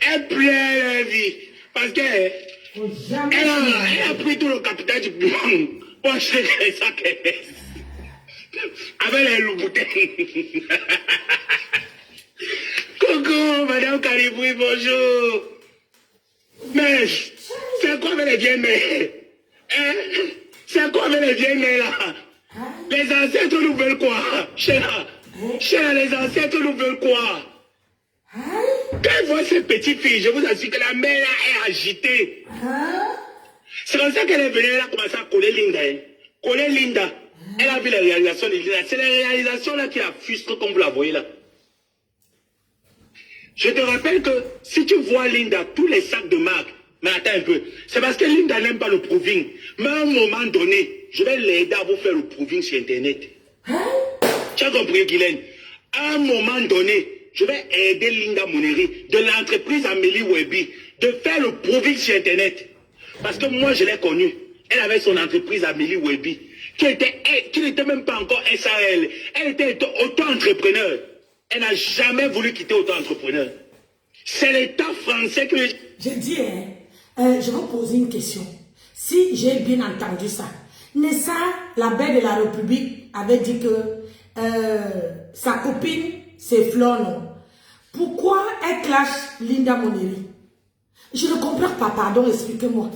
elle pleure la vie. Parce qu'elle a pris tout le capital du piment pour acheter les sacs qu'elle laisse. Avec les loups-bouteilles. Coucou, madame Caliboui, bonjour. Mais, c'est quoi avec les vieilles mères? Hein? C'est quoi avec les vieilles mères là? Les ancêtres nous veulent quoi? Chéla, les ancêtres nous veulent quoi? Quand ils voient ces petites filles, je vous assure que la mère là est agitée. C'est comme ça qu'elle est venue, elle a commencé à coller Linda. Coller Linda. Elle a vu les réalisations de Linda. C'est les réalisations là qui la frustrent comme vous la voyez là. Je te rappelle que si tu vois Linda, tous les sacs de marque, mais attends un peu, c'est parce que Linda n'aime pas le proving. Mais à un moment donné, je vais l'aider à vous faire le proving sur Internet. Tu as compris, Guylaine? À un moment donné, je vais aider Linda Moneri de l'entreprise Amélie Webby de faire le proving sur Internet. Parce que moi, je l'ai connue. Elle avait son entreprise Amélie Webby, qui n'était même pas encore SARL. Elle était auto-entrepreneur. Elle n'a jamais voulu quitter auto-entrepreneur. C'est l'État français qui... Je dis, je vais poser une question. Si j'ai bien entendu ça, Nessa, la belle de la République, avait dit que sa copine, c'est Flore, non? Pourquoi elle clash Linda Moneri? Je ne comprends pas, pardon, expliquez-moi.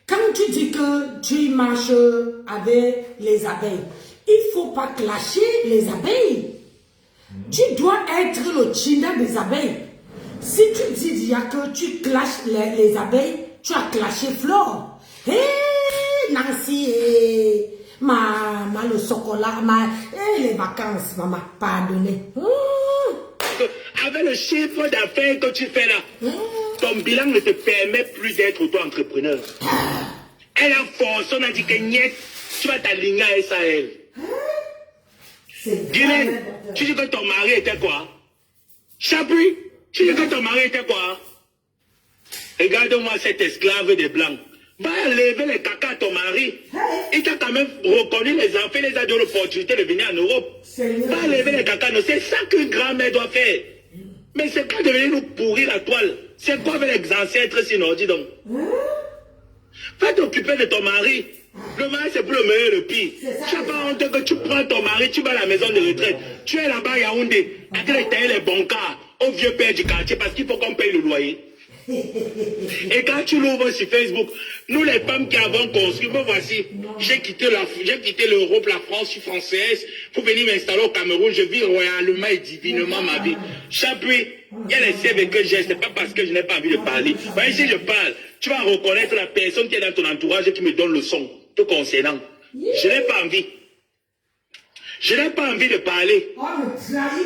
Quand tu dis que tu marches avec les abeilles, il ne faut pas clasher les abeilles. Tu dois être le Tchina des abeilles. Si tu dis Dia que tu clashes les abeilles, tu as clashé Flore. Hé, Nancy, maman, le chocolat, les vacances, maman, pardonnez. Avec le chiffre d'affaires que tu fais là, ton bilan ne te permet plus d'être auto-entrepreneur. Elle a forcé, on a dit que niet, tu vas t'aligner à SAL. Guylaine, tu dis que ton mari était quoi? Chapuis, tu dis que ton mari était quoi? Regarde-moi cet esclave des Blancs. Va lever les caca à ton mari. Il t'a quand même reconnu les enfants, il les a donné l'opportunité de venir en Europe. Va lever les caca. C'est ça qu'une grand-mère doit faire. Mais c'est pas de venir nous pourrir la toile. C'est quoi avec les ancêtres sinon, dis donc? Va t'occuper de ton mari. Le mari, c'est pour le meilleur et le pire. Tu n'as pas honte que tu prends ton mari, tu vas à la maison de retraite. Tu es là-bas à Yaoundé, à tailler les bons cas au vieux père du quartier parce qu'il faut qu'on paye le loyer. Et quand tu l'ouvres sur Facebook, nous les femmes qui avons construit, me voici, j'ai quitté l'Europe, la France, je suis française, pour venir m'installer au Cameroun, je vis royalement et divinement ma vie. Chapuis, il y a les CV que j'ai, c'est pas parce que je n'ai pas envie de parler. Voyez, si je parle, tu vas reconnaître la personne qui est dans ton entourage et qui me donne le son, te concernant. Je n'ai pas envie. Je n'ai pas envie de parler.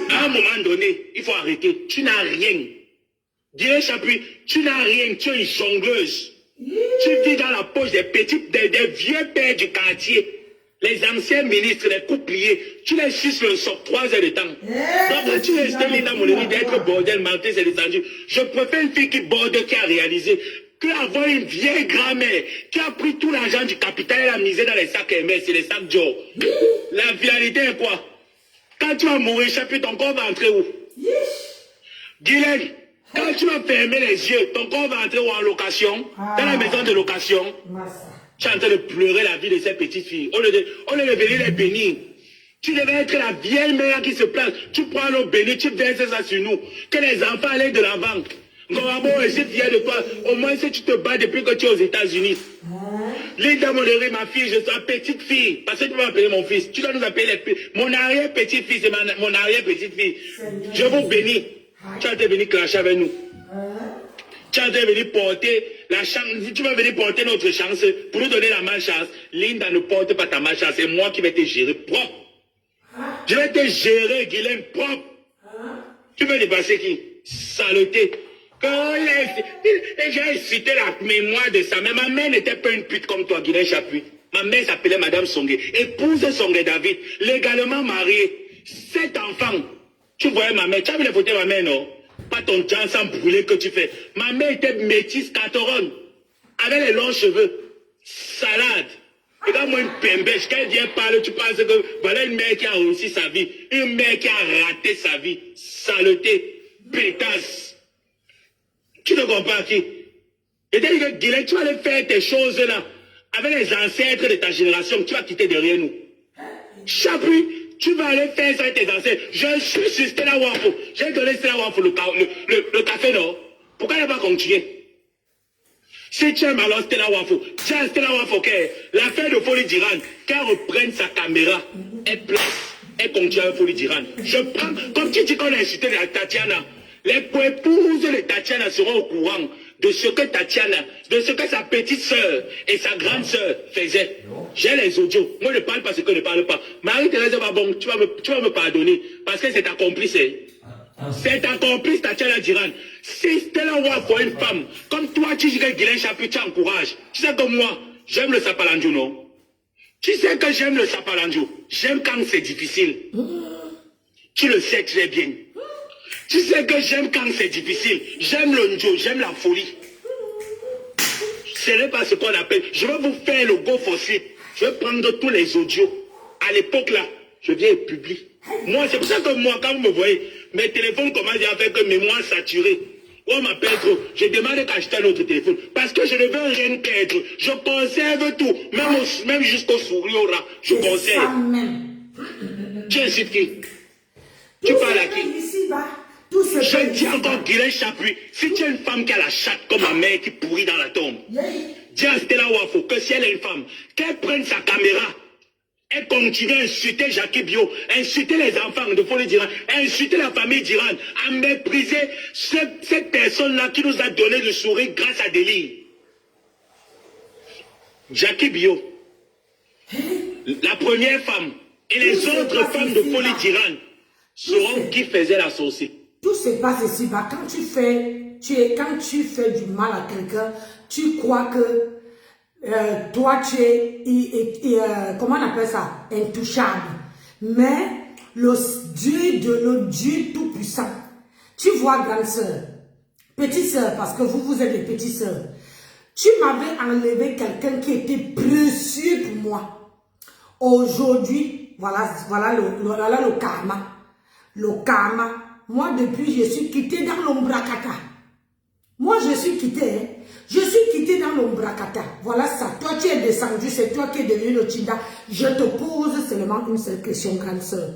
À un moment donné, il faut arrêter. Tu n'as rien. Dis Chapuis, tu n'as rien, tu es une jongleuse. Tu vis dans la poche des vieux pères du quartier. Les anciens ministres, les coupliers, tu les suces le sort 3 heures de temps. Donc tu es dans mon lit d'être bordel, mentir, c'est descendu. Je préfère une fille qui borde, qui a réalisé, qu'avoir une vieille grand-mère qui a pris tout l'argent du capital et l'a misé dans les sacs MS et les sacs Joe. La finalité est quoi? Quand tu vas mourir, Chapuis, ton corps va entrer où? Guylaine, quand tu vas fermer les yeux, ton corps va entrer où en location? Dans la maison de location? Tu es en train de pleurer la vie de ces petites filles. On est venir les bénir. Tu devais être la vieille mère qui se place. Tu prends nos bénis, tu verses ça sur nous. Que les enfants aillent de l'avant. Gorabo, je suis fier de toi. Au moins si tu te bats depuis que tu es aux États-Unis. Linda Moléry, ma fille, je suis une petite fille. Parce que tu vas m'appeler mon fils. Tu dois nous appeler mon arrière-petite-fille, c'est mon arrière-petite-fille. Je vous bénis. Tu vas venir clasher avec nous. Tu vas venir porter la chance. Tu vas venir porter notre chance pour nous donner la malchance. Linda ne porte pas ta malchance. C'est moi qui vais te gérer propre. Je vais te gérer, Guylaine, propre. Tu veux dépasser qui? Saleté. Quand j'ai cité la mémoire de sa mère, ma mère n'était pas une pute comme toi, Guylaine Chapuis. Ma mère s'appelait Madame Songué, épouse Songué David, légalement mariée, 7 enfants. Tu voyais ma mère, tu as vu les photos de ma mère, non? Pas ton temps sans brûler que tu fais. Ma mère était métisse catoronne, avec les longs cheveux, salade. Et quand moi une pembèche, quand elle vient parler, tu penses que voilà une mère qui a réussi sa vie, une mère qui a raté sa vie, saleté, pétasse. Tu ne comprends qui? Et dit que Guylaine, tu vas aller faire tes choses là, avec les ancêtres de ta génération, tu vas quitter derrière nous. Chapuis, tu vas aller faire ça avec tes ancêtres. Je suis sur Stella Wafo. J'ai donné Stella Wafo le café, non? Pourquoi elle n'a pas continué? Si tu aimes alors Stella Wafo, tiens Stella Wafo, l'affaire de Folie d'Iran, qu'elle reprenne sa caméra, elle place, elle continue avec Folie d'Iran. Je prends, comme tu dis qu'on a insulté la Tatiana, les épouses de Tatiana seront au courant de ce que Tatiana, de ce que sa petite sœur et sa grande sœur faisaient. J'ai les audios. Moi, je ne parle pas ce que je ne parle pas. Marie-Thérèse va bon, tu vas me pardonner. Parce que c'est ta complice. C'est ta complice, Tatiana Diran. Si Stella Wafo une femme, comme toi, tu dis que Guylaine Chapuis, tu encourages. Tu sais que moi, j'aime le sapalandiou, non? Tu sais que j'aime le sapalandiou. J'aime quand c'est difficile. Tu le sais très bien. Tu sais que j'aime quand c'est difficile. J'aime le njo, j'aime la folie. Ce n'est pas ce qu'on appelle. Je vais vous faire le go fossile. Je vais prendre tous les audios. À l'époque là, je viens et publie. Moi, c'est pour ça que moi, quand vous me voyez, mes téléphones commencent à faire que mémoire saturée. On m'appelle trop. Je demande qu'acheter un autre téléphone. Parce que je ne veux rien perdre. Je conserve tout. Même jusqu'au sourire au rat. Je conserve. Tu incites qui? Tu parles à qui? Je dis encore Guylaine Chapuis, si tu es une femme qui a la chatte comme ma mère qui pourrit dans la tombe, dis à Stella Wafo que si elle est une femme, qu'elle prenne sa caméra, elle continue à insulter Jackie Bio, insulter les enfants de Folie d'Iran, insulter la famille d'Iran, à mépriser cette personne-là qui nous a donné le sourire grâce à Délire. Jackie Bio, la première femme, et les autres femmes de Folie d'Iran seront qui faisaient la sorcière. Tout se passe ici bas. Quand tu fais du mal à quelqu'un, tu crois que toi tu es, comment on appelle ça, intouchable. Mais le Dieu tout puissant, tu vois grande sœur, petite sœur, parce que vous êtes des petites sœurs, tu m'avais enlevé quelqu'un qui était précieux pour moi. Aujourd'hui, voilà le karma. Le karma. Moi, depuis, je suis quittée dans l'ombrakata. Moi, je suis quittée. Je suis quittée dans l'ombrakata. Voilà ça. Toi, tu es descendu. C'est toi qui es devenu le Chinda. Je te pose seulement une seule question, grande sœur.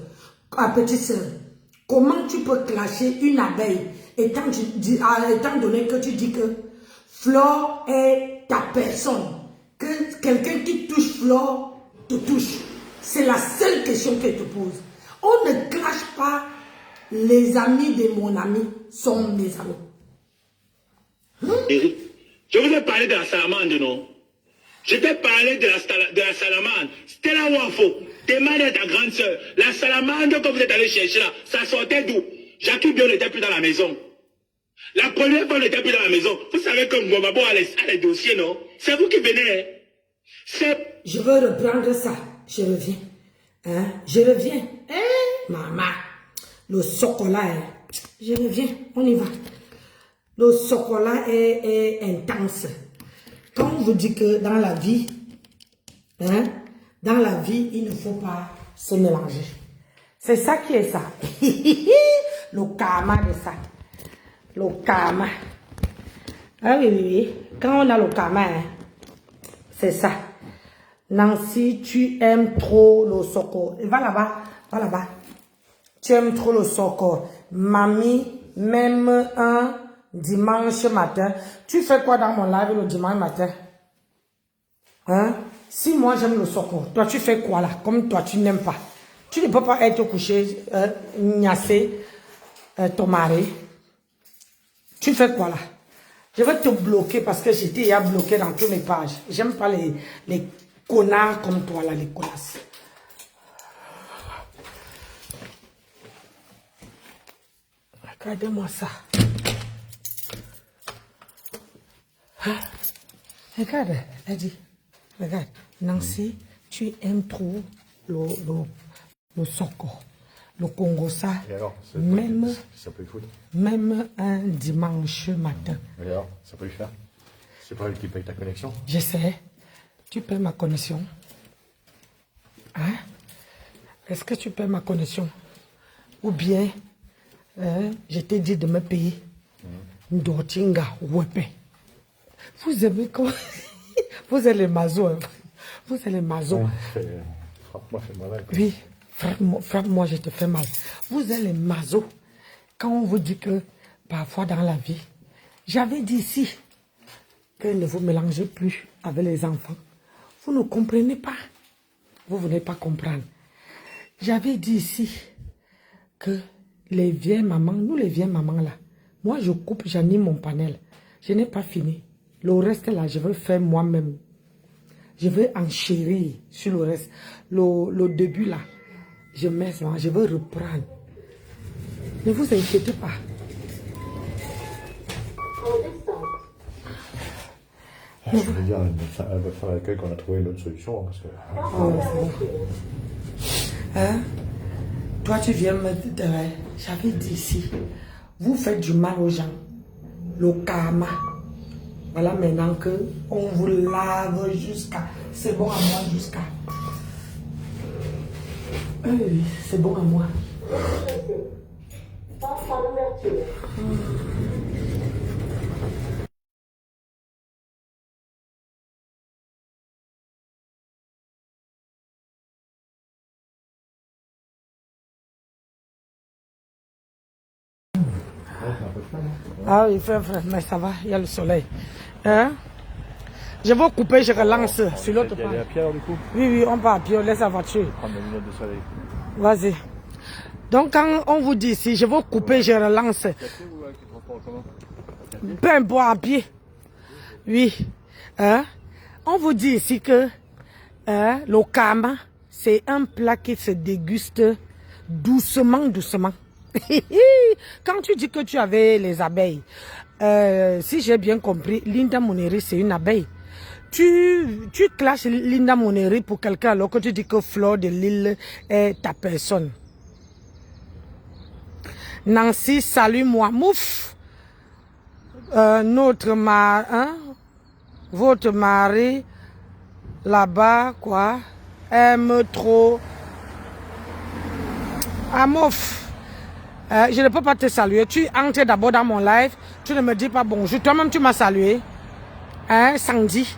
Petite sœur. Comment tu peux clasher une abeille étant donné que tu dis que Flore est ta personne, que quelqu'un qui touche Flore te touche. C'est la seule question qu'elle te pose. On ne clash pas. Les amis de mon ami sont mes amis. Je vous ai parlé de la salamande, non? Je t'ai parlé de la salamande. C'était là Wafo. Demande à ta grande soeur. La salamande que vous êtes allé chercher là, ça sortait d'où? Jacques Bion n'était plus dans la maison. La première fois, on n'était plus dans la maison. Vous savez que Mwababo a les dossiers, non? C'est vous qui venez. Je veux reprendre ça. Je reviens. Hein? Je reviens. Maman. Le chocolat, je reviens. On y va. Le chocolat est intense. Quand on vous dit que dans la vie, il ne faut pas se mélanger. C'est ça qui est ça. Le karma de ça. Le karma. Ah oui. Quand on a le karma, c'est ça. Nancy, tu aimes trop le chocolat. Va là-bas. Tu aimes trop le chocolat. Mamie, même un dimanche matin. Tu fais quoi dans mon live le dimanche matin? Hein? Si moi j'aime le chocolat, toi tu fais quoi là? Comme toi tu n'aimes pas. Tu ne peux pas être couché, niassé, ton mari. Tu fais quoi là? Je vais te bloquer parce que j'étais déjà bloqué dans toutes mes pages. J'aime pas les connards comme toi là, les connasses. Regardez-moi ça. Regarde, elle dit. Regarde, Nancy, tu aimes trop le soccer. Le Congo, ça. Et alors, ça peut foutre. Même un dimanche matin. Et alors, ça peut le faire. C'est pas elle qui paye ta connexion. Je sais. Tu payes ma connexion. Hein? Est-ce que tu payes ma connexion? Ou bien, je t'ai dit de me payer. Ndotinga, wepe. Vous aimez quoi? Vous êtes les mazos. Hein? Vous êtes les mazos. Frappe-moi, fais mal. Oui, frappe-moi, je te fais mal. Vous êtes les mazos. Quand on vous dit que parfois dans la vie, j'avais dit ici que ne vous mélangez plus avec les enfants. Vous ne comprenez pas. Vous ne venez pas comprendre. J'avais dit ici que les vieilles mamans, nous les vieilles mamans là, moi je coupe, j'anime mon panel. Je n'ai pas fini. Le reste là, je veux faire moi-même. Je veux enchérir sur le reste. Le début là, je mets ça, je veux reprendre. Ne vous inquiétez pas. Je veux dire, elle va faire l'accueil qu'on a trouvé une autre solution. Parce que... Hein? Toi, tu viens me dire, j'avais dit ici, vous faites du mal aux gens. Le karma. Voilà maintenant que on vous lave jusqu'à... C'est bon à moi jusqu'à... Oui, c'est bon à moi. Ah oui, frère, mais ça va, il y a le soleil. Hein? Je vais couper, je relance sur l'autre page. On va aller à pied alors du coup? Oui, on va à pied, on laisse la voiture. Je vais prendre mes lunettes de soleil. Vas-y. Donc quand on vous dit ici, je vais couper, je relance. Peu importe, à pied. Oui. Hein? On vous dit ici que le karma, c'est un plat qui se déguste doucement, doucement. Quand tu dis que tu avais les abeilles, si j'ai bien compris, Linda Moneri, c'est une abeille. Tu clashes Linda Moneri pour quelqu'un alors que tu dis que Flore de Lille est ta personne. Nancy, salut-moi. Mouf. Votre mari, là-bas, quoi, aime trop. Amouf. Je ne peux pas te saluer. Tu entres d'abord dans mon live. Tu ne me dis pas bonjour. Toi-même, tu m'as salué. Hein, Sandy.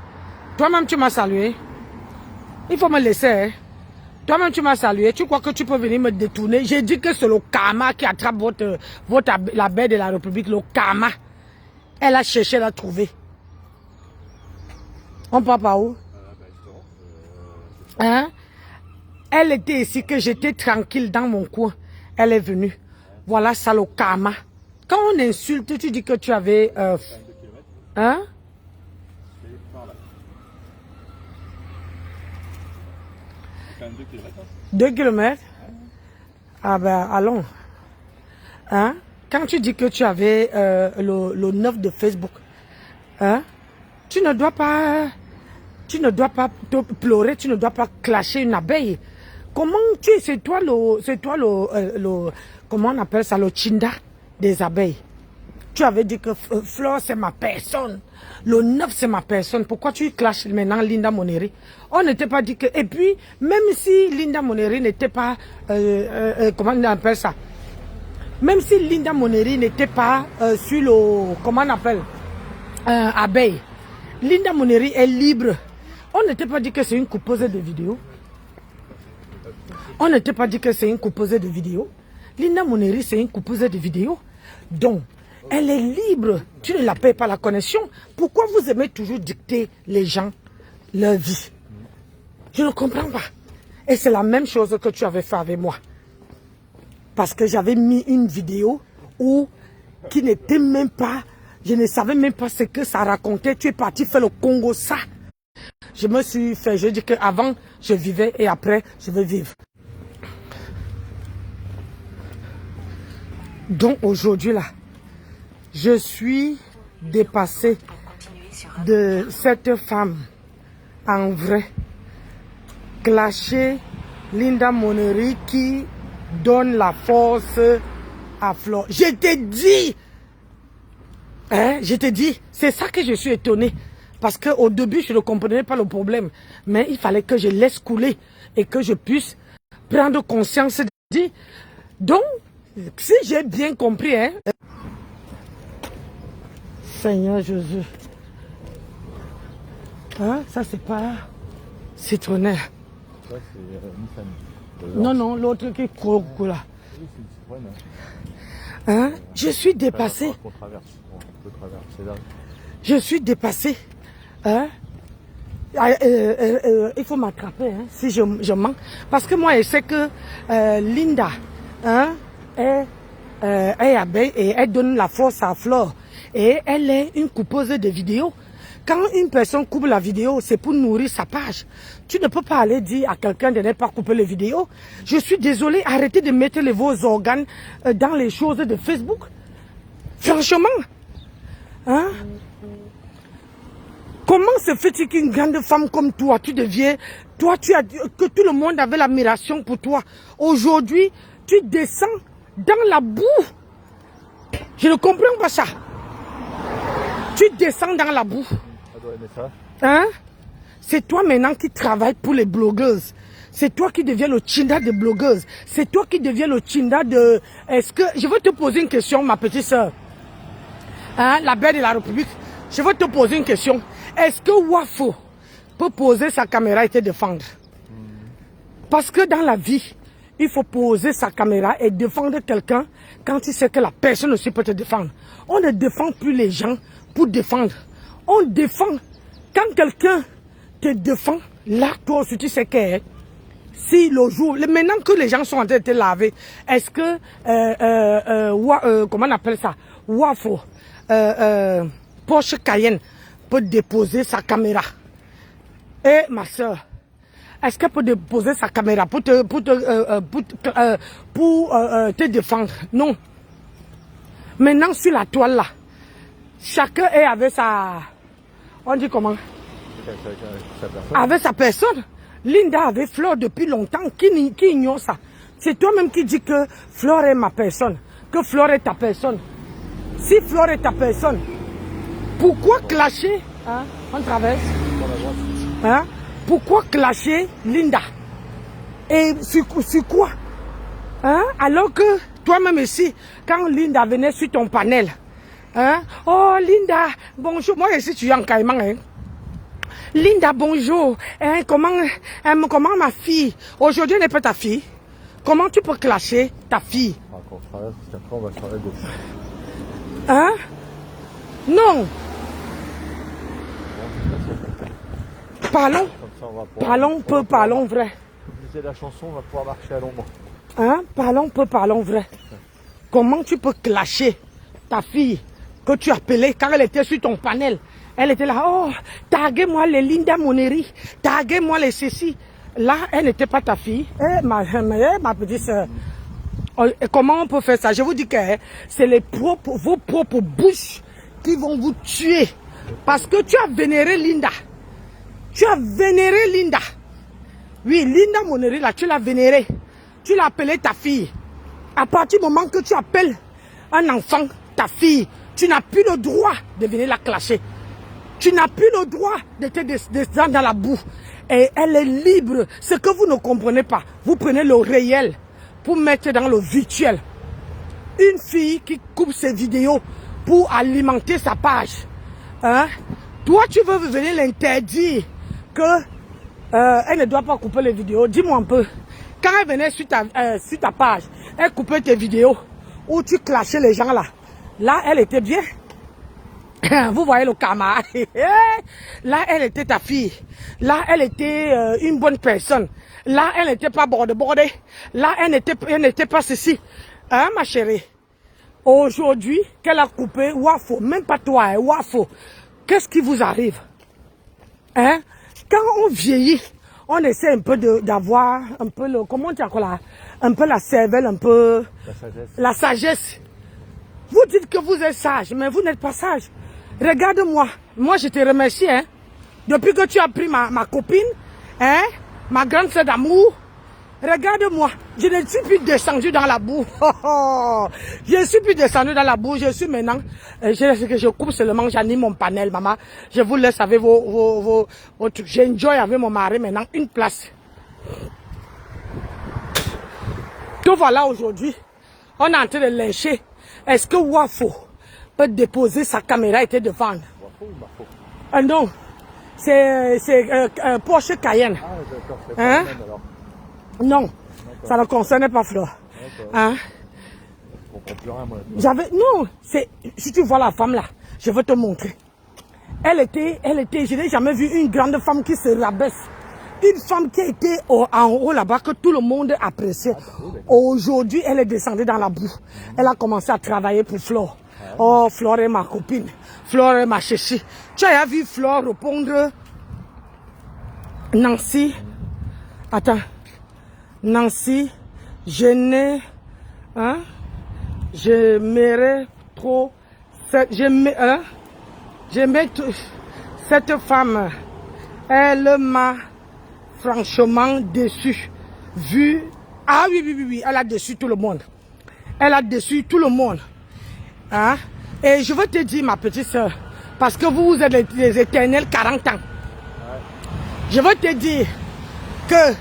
Toi-même, tu m'as salué. Il faut me laisser. Hein. Toi-même, tu m'as salué. Tu crois que tu peux venir me détourner? J'ai dit que c'est le karma qui attrape la bête de la République. Le karma. Elle a cherché, elle a trouvé. On part par où? Hein? Elle était ici, que j'étais tranquille dans mon coin. Elle est venue. Voilà ça, le karma. Quand on insulte, tu dis que tu avais... hein? 2 kilomètres? Ah ben, allons. Hein? Quand tu dis que tu avais le 9 de Facebook, hein? Tu ne dois pas te pleurer, tu ne dois pas clasher une abeille. Comment c'est toi le comment on appelle ça, le chinda des abeilles? Tu avais dit que Flore c'est ma personne, le 9 c'est ma personne. Pourquoi tu clashes maintenant Linda Moneri? On n'était pas dit que... Et puis, même si Linda Moneri n'était pas... comment on appelle ça? Même si Linda Moneri n'était pas sur le... Comment on appelle? Abeille. Linda Moneri est libre. On n'était pas dit que c'est une coupeuse de vidéos. On n'était pas dit que c'est une coupeuse de vidéos. Linda Moneri, c'est une coupeuse de vidéos. Donc, elle est libre. Tu ne la payes pas la connexion. Pourquoi vous aimez toujours dicter les gens leur vie? Je ne comprends pas. Et c'est la même chose que tu avais fait avec moi. Parce que j'avais mis une vidéo qui n'était même pas... Je ne savais même pas ce que ça racontait. Tu es parti faire le Congo, ça. Je me suis fait... Je dis qu'avant, je vivais et après, je vais vivre. Donc aujourd'hui, là, je suis dépassée de cette femme en vrai. Clasher Linda Moneri qui donne la force à Flore. Je t'ai dit, hein, je t'ai dit, c'est ça que je suis étonnée. Parce qu'au début, je ne comprenais pas le problème. Mais il fallait que je laisse couler et que je puisse prendre conscience de dire. Donc, si j'ai bien compris, hein, Seigneur Jésus. Hein, ça, c'est pas citronnière. Ça, c'est Nissan. Non, non, l'autre qui est là. Hein? Je suis dépassée. On peut traverser là. Je suis dépassée. Hein? Il faut m'attraper hein, si je manque. Parce que moi, je sais que Linda hein, est abeille et elle donne la force à Flore. Et elle est une coupeuse de vidéos. Quand une personne coupe la vidéo, c'est pour nourrir sa page. Tu ne peux pas aller dire à quelqu'un de ne pas couper les vidéos. Je suis désolée, arrêtez de mettre vos organes dans les choses de Facebook. Franchement. Hein? Comment se fait-il qu'une grande femme comme toi, tu deviens... Toi, tu as dit que tout le monde avait l'admiration pour toi. Aujourd'hui, tu descends dans la boue. Je ne comprends pas ça. Tu descends dans la boue. Hein? C'est toi maintenant qui travailles pour les blogueuses. C'est toi qui deviens le chinda des blogueuses. C'est toi qui deviens le chinda de... Est-ce que... Je veux te poser une question, ma petite soeur. Hein? La belle de la République. Je veux te poser une question. Est-ce que Wafo peut poser sa caméra et te défendre? Parce que dans la vie, il faut poser sa caméra et défendre quelqu'un quand il sait que la personne aussi peut te défendre. On ne défend plus les gens pour défendre. On défend. Quand quelqu'un te défend, là, toi aussi, tu sais que si le jour... Maintenant que les gens sont en train de te laver, est-ce que... comment on appelle ça? Wafo, Porsche Cayenne peut déposer sa caméra. Et ma soeur, est-ce qu'elle peut déposer sa caméra pour te défendre? Non. Maintenant, sur la toile là, chacun est avec sa... On dit comment? Avec sa personne. Linda avait Flore depuis longtemps. Qui ignore ça? C'est toi-même qui dis que Flore est ma personne. Que Flore est ta personne. Si Flore est ta personne, pourquoi clasher? Hein? On traverse. Hein? Pourquoi clasher Linda? Et sur quoi? Hein? Alors que toi-même ici, quand Linda venait sur ton panel, hein? Oh Linda, bonjour. Moi ici tu es en caïman. Hein? Linda, bonjour. Comment ma fille? Aujourd'hui n'est pas ta fille. Comment tu peux clasher ta fille? Qu'on traverse, parce qu'après on va sur la gauche. Hein? Non. Parlons. Parlons vrai. Lisez la chanson, on va pouvoir marcher à l'ombre. Hein? Parlons vrai. Comment tu peux clasher ta fille que tu appelais quand elle était sur ton panel? Elle était là, oh, taguez-moi les Linda Moneri, taguez-moi les ceci. Là, elle n'était pas ta fille. Ma petite soeur. Comment on peut faire ça? Je vous dis que c'est vos propres bouches qui vont vous tuer. Parce que tu as vénéré Linda. Tu as vénéré Linda. Oui, Linda Moneri, là, tu l'as vénérée. Tu l'as appelée ta fille. À partir du moment que tu appelles un enfant ta fille, tu n'as plus le droit de venir la clasher. Tu n'as plus le droit de te descendre dans la boue. Et elle est libre. Ce que vous ne comprenez pas, vous prenez le réel pour mettre dans le virtuel. Une fille qui coupe ses vidéos pour alimenter sa page. Hein? Toi, tu veux venir l'interdire que elle ne doit pas couper les vidéos. Dis-moi un peu. Quand elle venait sur ta page, elle coupait tes vidéos où tu clashais les gens là. Là, elle était bien. Vous voyez le karma. Là, elle était ta fille. Là, elle était une bonne personne. Là, elle n'était pas bordée. Là, elle n'était pas ceci. Hein, ma chérie? Aujourd'hui, qu'elle a coupé, Wafo, même pas toi, hein, Wafo. Qu'est-ce qui vous arrive? Hein? Quand on vieillit, on essaie un peu d'avoir un peu le, comment on dit encore là? Un peu la cervelle, un peu... La sagesse. La sagesse. Vous dites que vous êtes sage, mais vous n'êtes pas sage. Regarde-moi. Moi, je te remercie, hein. Depuis que tu as pris ma copine, hein, ma grande sœur d'amour, regarde-moi. Je ne suis plus descendu dans la boue. Je ne suis plus descendu dans la boue. Je suis maintenant, je coupe seulement, j'anime mon panel, maman. Je vous laisse avec vos trucs. J'enjoy avec mon mari maintenant une place. Donc voilà, aujourd'hui, on est en train de lyncher. Est-ce que Wafo peut déposer sa caméra et te défendre? Wafo ou Mafo? Non, c'est Porsche Cayenne. Ah d'accord, c'est Hein? pas le même alors. Non, ça ne concerne pas Flore. Hein? Je comprends plus rien moi. Non, si tu vois la femme là, je vais te montrer. Elle était, je n'ai jamais vu une grande femme qui se rabaisse. Une femme qui était en haut là-bas, que tout le monde appréciait. Aujourd'hui, elle est descendue dans la boue. Elle a commencé à travailler pour Flore. Oh, Flore est ma copine. Flore est ma chéchie. Tu as vu Flore répondre? Nancy. Attends. Nancy, je n'ai... Hein? J'aimerais trop... J'aimais cette femme. Elle m'a franchement déçu. Vu... Ah oui, elle a déçu tout le monde. Elle a déçu tout le monde. Hein? Et je veux te dire, ma petite soeur, parce que vous êtes les éternels 40 ans. Je veux te dire que...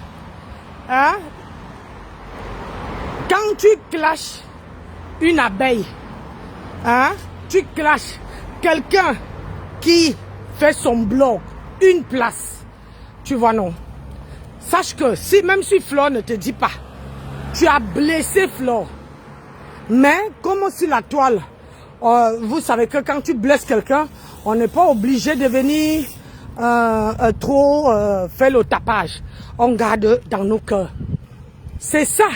Hein? Quand tu clashes une abeille, hein? Tu clashes quelqu'un qui fait son blog, une place, tu vois non. Sache que même si Flore ne te dit pas, tu as blessé Flore. Mais comme sur la toile, vous savez que quand tu blesses quelqu'un, on n'est pas obligé de venir trop faire le tapage. On garde dans nos cœurs. C'est ça.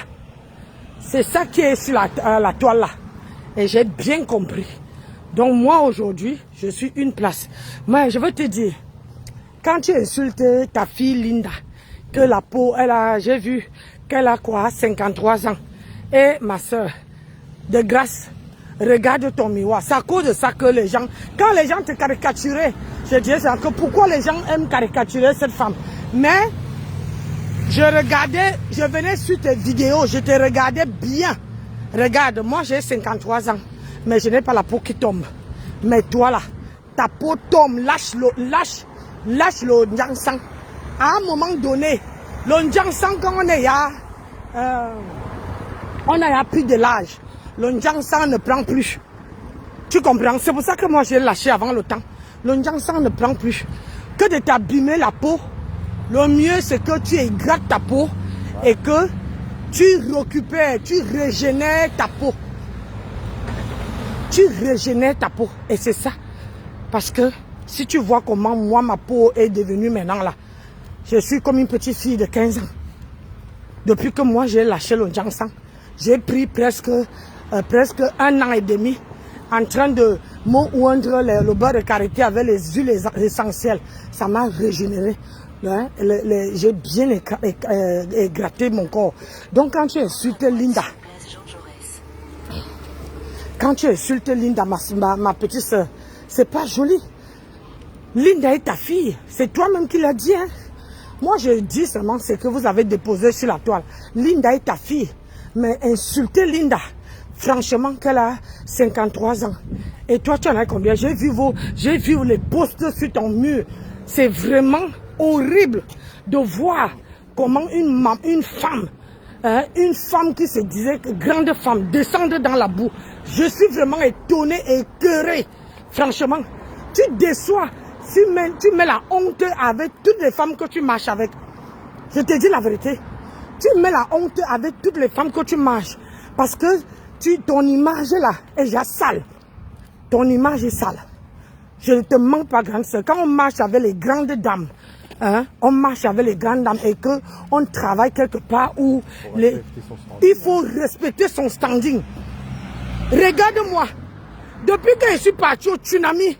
C'est ça qui est sur la toile là. Et j'ai bien compris. Donc moi aujourd'hui, je suis une place. Mais je veux te dire, quand tu insultes ta fille Linda, que la peau, j'ai vu qu'elle a quoi, 53 ans. Et ma soeur, de grâce, regarde ton miroir. C'est à cause de ça que les gens, quand les gens te caricaturaient, je disais ça, que pourquoi les gens aiment caricaturer cette femme. Mais je venais sur tes vidéos, je te regardais bien. Regarde, moi j'ai 53 ans, mais je n'ai pas la peau qui tombe. Mais toi là, ta peau tombe, lâche le Njangsang. À un moment donné, le Njangsang, quand on a pris de l'âge, le Njangsang ne prend plus. Tu comprends? C'est pour ça que moi j'ai lâché avant le temps. Le Njangsang ne prend plus. que de t'abîmer la peau. Le mieux, c'est que tu hydrates ta peau et que tu récupères, tu régénères ta peau. Tu régénères ta peau. Et c'est ça. Parce que si tu vois comment moi, ma peau est devenue maintenant là, je suis comme une petite fille de 15 ans. Depuis que moi, j'ai lâché le Jiangshan, j'ai pris presque 1 an et demi en train de m'oindre le beurre de karité avec les huiles essentielles. Ça m'a régénéré. Hein? J'ai bien gratté mon corps. Donc quand tu insultes Linda, ma petite soeur, c'est pas joli. Linda est ta fille. C'est toi-même qui l'as dit. Hein? Moi, je dis seulement ce que vous avez déposé sur la toile. Linda est ta fille. Mais insulter Linda, franchement, qu'elle a 53 ans. Et toi, tu en as combien? J'ai vu les posts sur ton mur. C'est vraiment horrible de voir comment une femme qui se disait grande femme, descendre dans la boue. Je suis vraiment étonné et écœuré. Franchement, tu déçois. Tu mets la honte avec toutes les femmes que tu marches avec. Je te dis la vérité. Tu mets la honte avec toutes les femmes que tu marches. Parce que ton image là est déjà sale. Ton image est sale. Je ne te mens pas, grande soeur. Quand on marche avec les grandes dames, hein, on marche avec les grandes dames et qu'on travaille quelque part où il faut respecter son standing. Regarde-moi. Depuis que je suis parti au tsunami,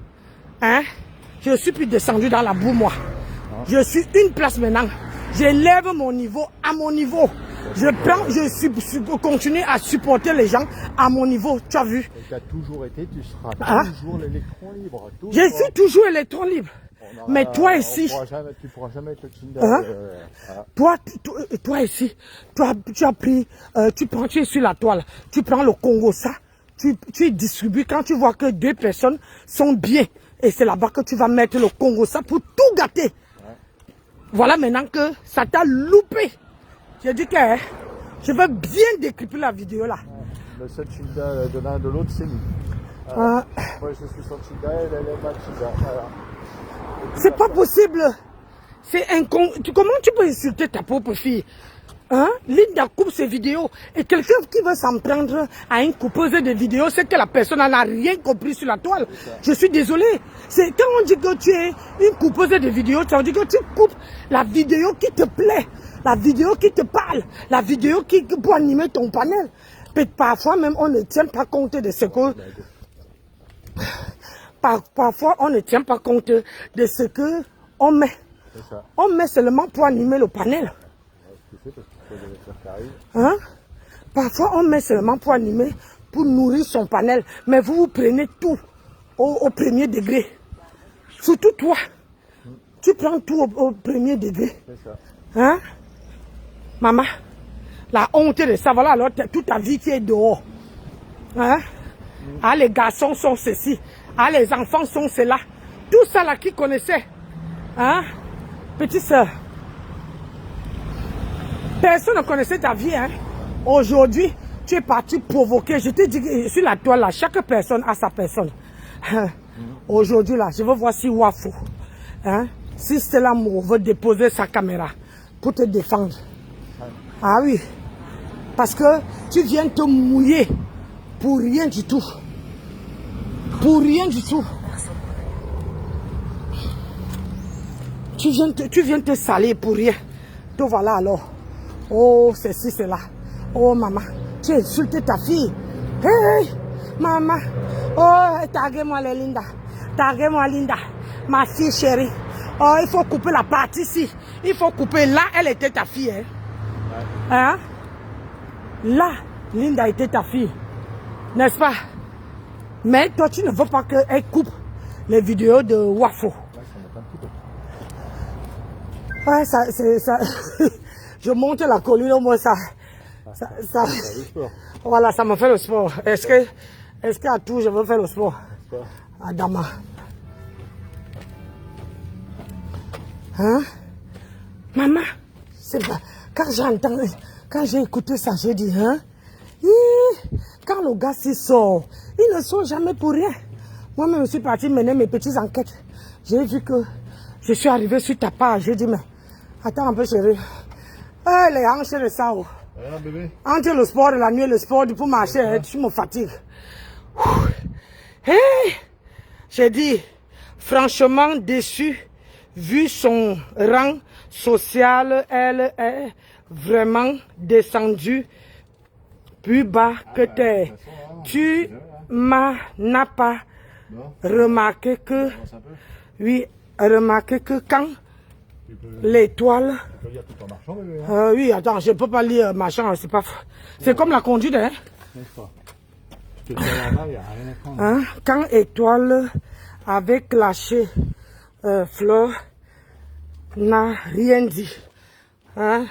hein, je ne suis plus descendu dans la boue, moi. Je suis une place maintenant. J'élève mon niveau à mon niveau. Je continue à supporter les gens à mon niveau. Tu as vu? Tu as toujours été, tu seras toujours l'électron libre. Je suis toujours électron libre. Mais toi ici... Tu pourras jamais être Tinder. Toi ici, tu as pris... tu es sur la toile. Tu prends le Congo, ça. Tu distribues quand tu vois que 2 personnes sont bien. Et c'est là-bas que tu vas mettre le Congo, ça pour tout gâter. Ouais. Voilà maintenant que ça t'a loupé. J'ai dit que je veux bien décrypter la vidéo là. Ouais. Le seul Chinda de l'un de l'autre, c'est nous. Moi, je suis son Chinda, elle est ma Chinda. Voilà. C'est pas possible. C'est Comment tu peux insulter ta propre fille? Hein? Linda coupe ses vidéos et quelqu'un qui veut s'en prendre à une coupeuse de vidéos, c'est que la personne n'a rien compris sur la toile. Je suis désolé. C'est quand on dit que tu es une coupeuse de vidéos, ça veut dire que tu coupes la vidéo qui te plaît, la vidéo qui te parle, la vidéo qui pour animer ton panel. Parfois même on ne tient pas compte de ce que parfois on ne tient pas compte de ce que on met. On met seulement pour animer le panel. Hein? Parfois on met seulement pour animer, pour nourrir son panel, mais vous prenez tout au premier degré. Surtout toi, tu prends tout au premier degré. Hein? Maman, la honte de ça, voilà alors toute ta vie qui est dehors. Hein? Ah, les garçons sont ceci, ah, les enfants sont cela. Tout ça là qui connaissait. Hein? Petite soeur. Personne ne connaissait ta vie. Hein? Aujourd'hui, tu es parti provoquer. Je te dis sur la toile, là, chaque personne a sa personne. Aujourd'hui, là, je veux voir si Wafo, hein, si Stellamour veut déposer sa caméra pour te défendre. Ah oui. Parce que tu viens te mouiller pour rien du tout. Pour rien du tout. Tu viens te salir pour rien. Te voilà alors. Oh, ceci, c'est là. Oh, maman, tu as insulté ta fille. Hey, maman. Oh, taguez-moi les Linda. Taguez-moi Linda. Ma fille chérie. Oh, il faut couper la partie ici. Il faut couper. Là, elle était ta fille. Hein? Hein? Là, Linda était ta fille. N'est-ce pas? Mais toi, tu ne veux pas qu'elle coupe les vidéos de Wafo. Ouais, ça, c'est ça. Je monte la colline, au moins ça voilà, ça me fait le sport. Est-ce qu'à tout, je veux faire le sport? Adama. Hein? Maman, c'est pas. Quand j'ai écouté ça, j'ai dit, hein? Quand le gars s'y sort, il ne sort jamais pour rien. Moi-même, je suis partie mener mes petites enquêtes. J'ai vu que Je suis arrivé sur ta page, j'ai dit, mais attends un peu, chérie. Les hanches de ça. Rien, bébé. Entre le sport de la nuit et le sport pour marcher, tu me fatigues. Hey, j'ai dit, franchement déçu, vu son rang social, elle est vraiment descendue plus bas que terre. Tu n'as pas remarqué que, oui, remarqué que quand l'étoile, Tu peux lire tout en marchant, bébé. Hein? oui, attends, je peux pas lire machin, c'est pas, c'est comme la conduite, hein. N'est-ce pas? Je te dis en bas, il n'y a rien à prendre. Hein? Quand étoile avait clashé, Fleur n'a rien dit. Hein?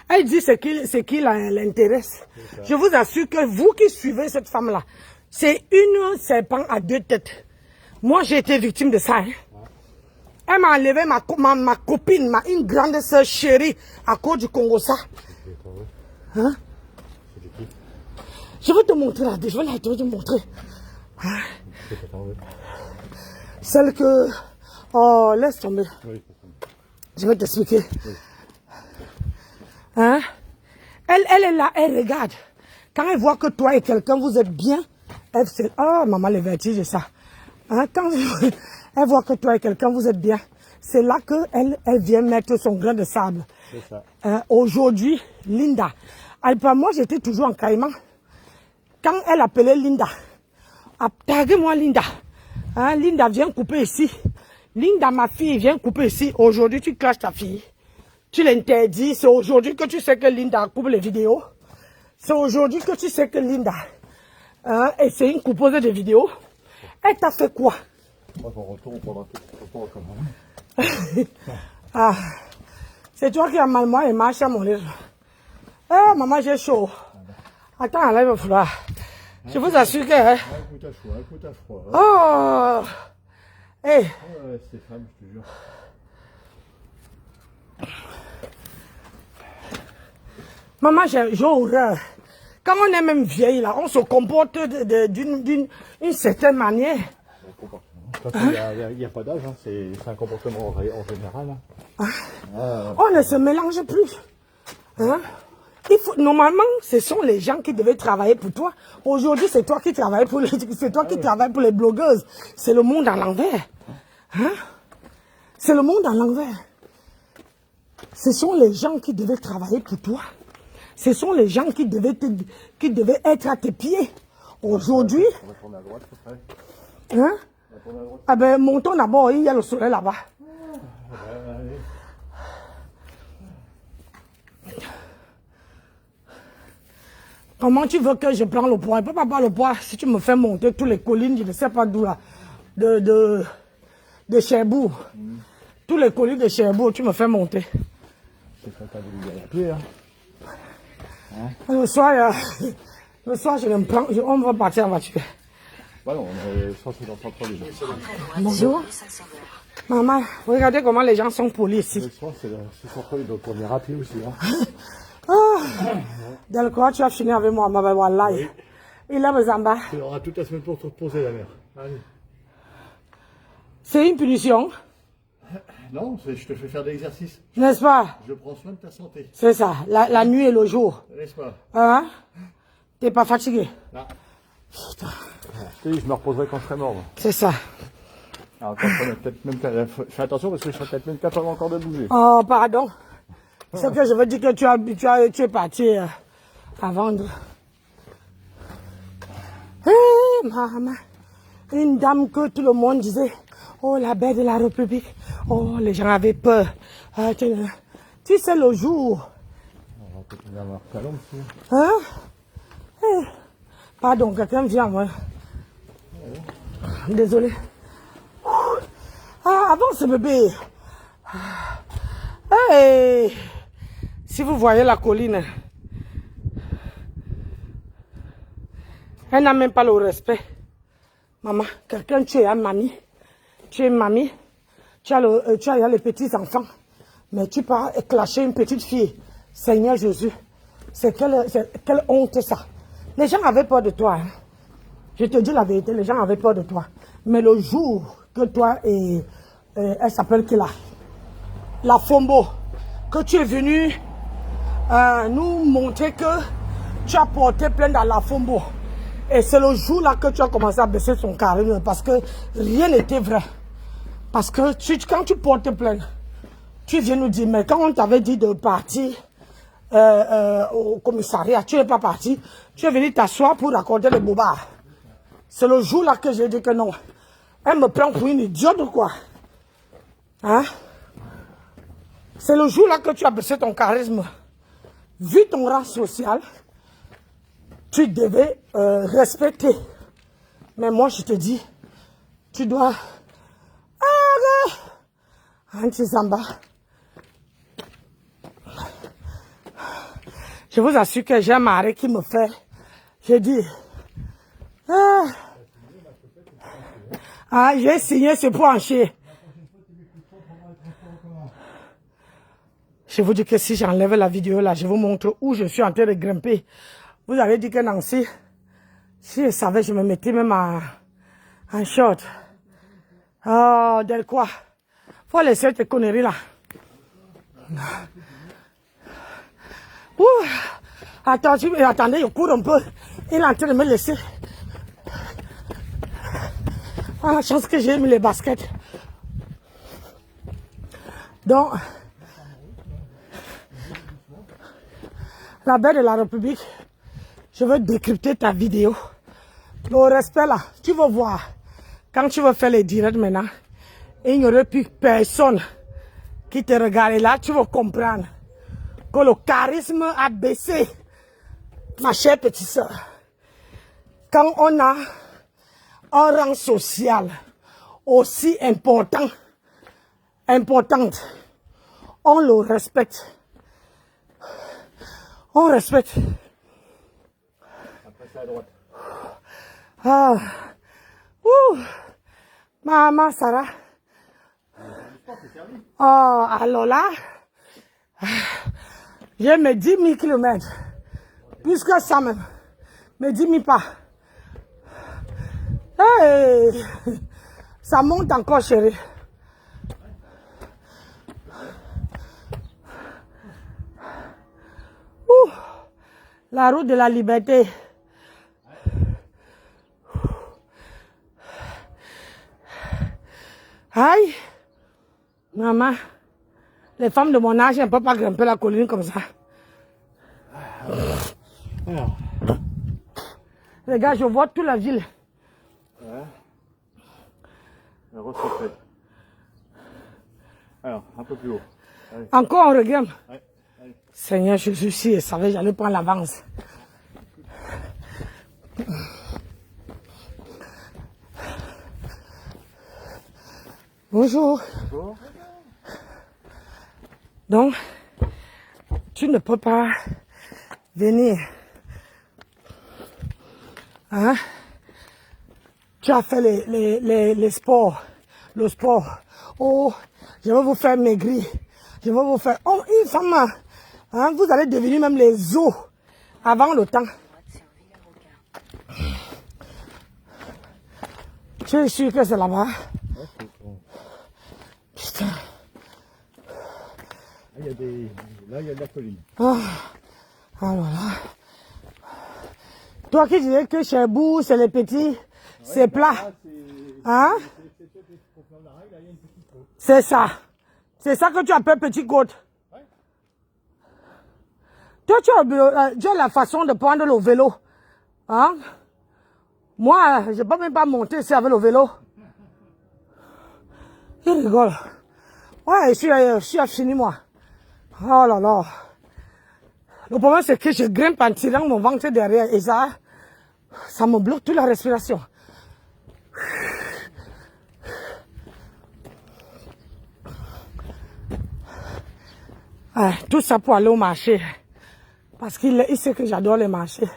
Elle dit ce qui l'intéresse. Je vous assure que vous qui suivez cette femme-là, c'est une serpent à deux têtes. Moi, j'ai été victime de ça. Hein? Elle m'a enlevé ma copine, une grande soeur chérie, à cause du Congo, ça. Hein? Je vais te montrer là, je vais te montrer. Hein? Celle que... Oh, laisse tomber. Je vais t'expliquer. Hein? Elle est là, elle regarde. Quand elle voit que toi et quelqu'un, vous êtes bien, elle se... Oh, maman, les vertiges, ça. Hein? Quand elle voit que toi et quelqu'un, vous êtes bien, c'est là qu'elle vient mettre son grain de sable. C'est ça. Aujourd'hui, Linda. Moi, j'étais toujours en caïman. Quand elle appelait Linda, taguez-moi Linda. Hein? Linda, viens couper ici. Linda, ma fille, viens couper ici. Aujourd'hui, tu clashes ta fille. Tu l'interdis. C'est aujourd'hui que tu sais que Linda coupe les vidéos. C'est aujourd'hui que tu sais que Linda, et c'est une coupeuse de vidéos. Elle t'a fait quoi? Moi, ton retour, on prendra tout comme ça. Ah, c'est toi qui as mal, moi, et marche à mon livre. Ah, maman, j'ai chaud. Attends, là, il va falloir. Je vous assure que... Un coup à chaud, un coup à froid. Oh! Hey! Ouais, c'est femme, je te jure. Maman, j'ai horreur. Quand on est même vieille, là, on se comporte d'une certaine manière. Il n'y a pas d'âge, hein. C'est un comportement en général. Hein. On ne se mélange plus. Hein? Normalement, ce sont les gens qui devaient travailler pour toi. Aujourd'hui, c'est toi qui travailles pour les blogueuses. C'est le monde à l'envers. Hein? C'est le monde à l'envers. Ce sont les gens qui devaient travailler pour toi. Ce sont les gens qui devaient être à tes pieds. Aujourd'hui, On va tourner à droite, c'est prêt. hein? Ah ben, montons d'abord, il y a le soleil là-bas. Comment tu veux que je prenne le poids? Je ne peux pas prendre le poids si tu me fais monter toutes les collines, je ne sais pas d'où là, de Cherbourg. Tous les collines de Cherbourg, tu me fais monter. C'est pas voulu y aller à pied, hein. Le soir, je me prends, on va partir en voiture. Bah non, on est sorti dans le centre-ville. Bonjour. Maman, regardez comment les gens sont polis ici. Le soir, c'est le centre-ville, donc on est rapide aussi. Hein. Delcroix, tu as fini avec moi, ma wallah. Il a besoin de... Tu auras toute la semaine pour te reposer, la mère. Allez. C'est une punition, Non, je te fais faire de l'exercice. n'est-ce pas? Je prends soin de ta santé. C'est ça, la nuit et le jour. N'est-ce pas? Hein? T'es pas fatigué? Là. Putain. Je te dis, je me reposerai quand je serai mort. C'est ça. Alors, quand on est peut-être même... Fais attention parce que je serai peut-être même capable encore de bouger. Oh, pardon. C'est que je veux dire que tu es parti avant de... Hé, maman. Une dame que tout le monde disait, oh, la belle de la République. Oh, les gens avaient peur. Tu sais, le jour... On va peut-être venir voir Calom, aussi. Hein? Eh, pardon, quelqu'un vient, moi. Désolé. Ah, avance, bébé. Hey. Si vous voyez la colline, elle n'a même pas le respect. Maman, quelqu'un, tu es une mamie. Tu es une mamie. Tu as les petits enfants. Mais tu pars clasher une petite fille. Seigneur Jésus. C'est quelle honte ça. Les gens avaient peur de toi. Hein. Je te dis la vérité, les gens avaient peur de toi. Mais le jour que toi et elle s'appelle Kila, la Fombo, que tu es venu nous montrer que tu as porté plainte à la Fombo. Et c'est le jour-là que tu as commencé à baisser ton charisme parce que rien n'était vrai. Parce que quand tu portes plainte, tu viens nous dire, mais quand on t'avait dit de partir au commissariat, tu n'es pas parti, tu es venu t'asseoir pour raconter le bobard. C'est le jour-là que j'ai dit que non. Elle me prend pour une idiote ou quoi? Hein? C'est le jour-là que tu as baissé ton charisme. Vu ton rang social, tu devais respecter. Mais moi, je te dis, tu dois... Anti-Zamba. Je vous assure que j'ai un mari qui me fait... J'ai dit... j'ai signé ce pour en chier. Je vous dis que si j'enlève la vidéo là, je vous montre où je suis en train de grimper. Vous avez dit que Nancy, si je savais, je me mettais même en short. Oh, de quoi? Faut laisser tes conneries là. Ouh. Attendez, je cours un peu. Il est en train de me laisser. Ah, la chance que j'ai mis les baskets. Donc, la belle de la République, je veux décrypter ta vidéo. Le respect là, tu vas voir. Quand tu vas faire les directs maintenant, il n'y aurait plus personne qui te regarde. Et là, tu vas comprendre que le charisme a baissé. Ma chère petite soeur, quand on a un rang social aussi importante, on le respecte. On respecte. Après, c'est à droite. Ah. Ouh. Maman Sarah. Oh, alors là, j'ai mes 10 000 km. Plus que ça même. Mes 10 000 pas. Hey, ça monte encore, chérie. Ouh, la route de la liberté. Aïe, maman, les femmes de mon âge ne peuvent pas grimper la colline comme ça. Alors. Les gars, je vois toute la ville. Ouais. Alors, refait. Alors, un peu plus haut. Allez. Encore on regarde. Ouais. Allez. Seigneur Jésus, si je savais, j'allais prendre l'avance. Bonjour. Bonjour. Donc, tu ne peux pas venir. Hein? Tu as fait les sports. Le sport. Oh, je vais vous faire maigrir. Je vais vous faire... Oh, une femme. Hein? Vous allez devenir même les os avant le temps. Tu es sûr que c'est là-bas? Putain. Là, il y a de la colline. Ah, alors là. Toi qui disais que chez vous, c'est les petits, c'est plat. Hein? C'est ça. C'est ça que tu appelles petit côte. Toi, tu as la façon de prendre le vélo. Hein? Moi, je ne peux même pas monter ici avec le vélo. Il rigole. Ouais, je suis fini, moi. Oh là là. Le problème, c'est que je grimpe en tirant mon ventre derrière. Et ça me bloque toute la respiration. Ouais, tout ça pour aller au marché. Parce qu'il sait que j'adore les marchés.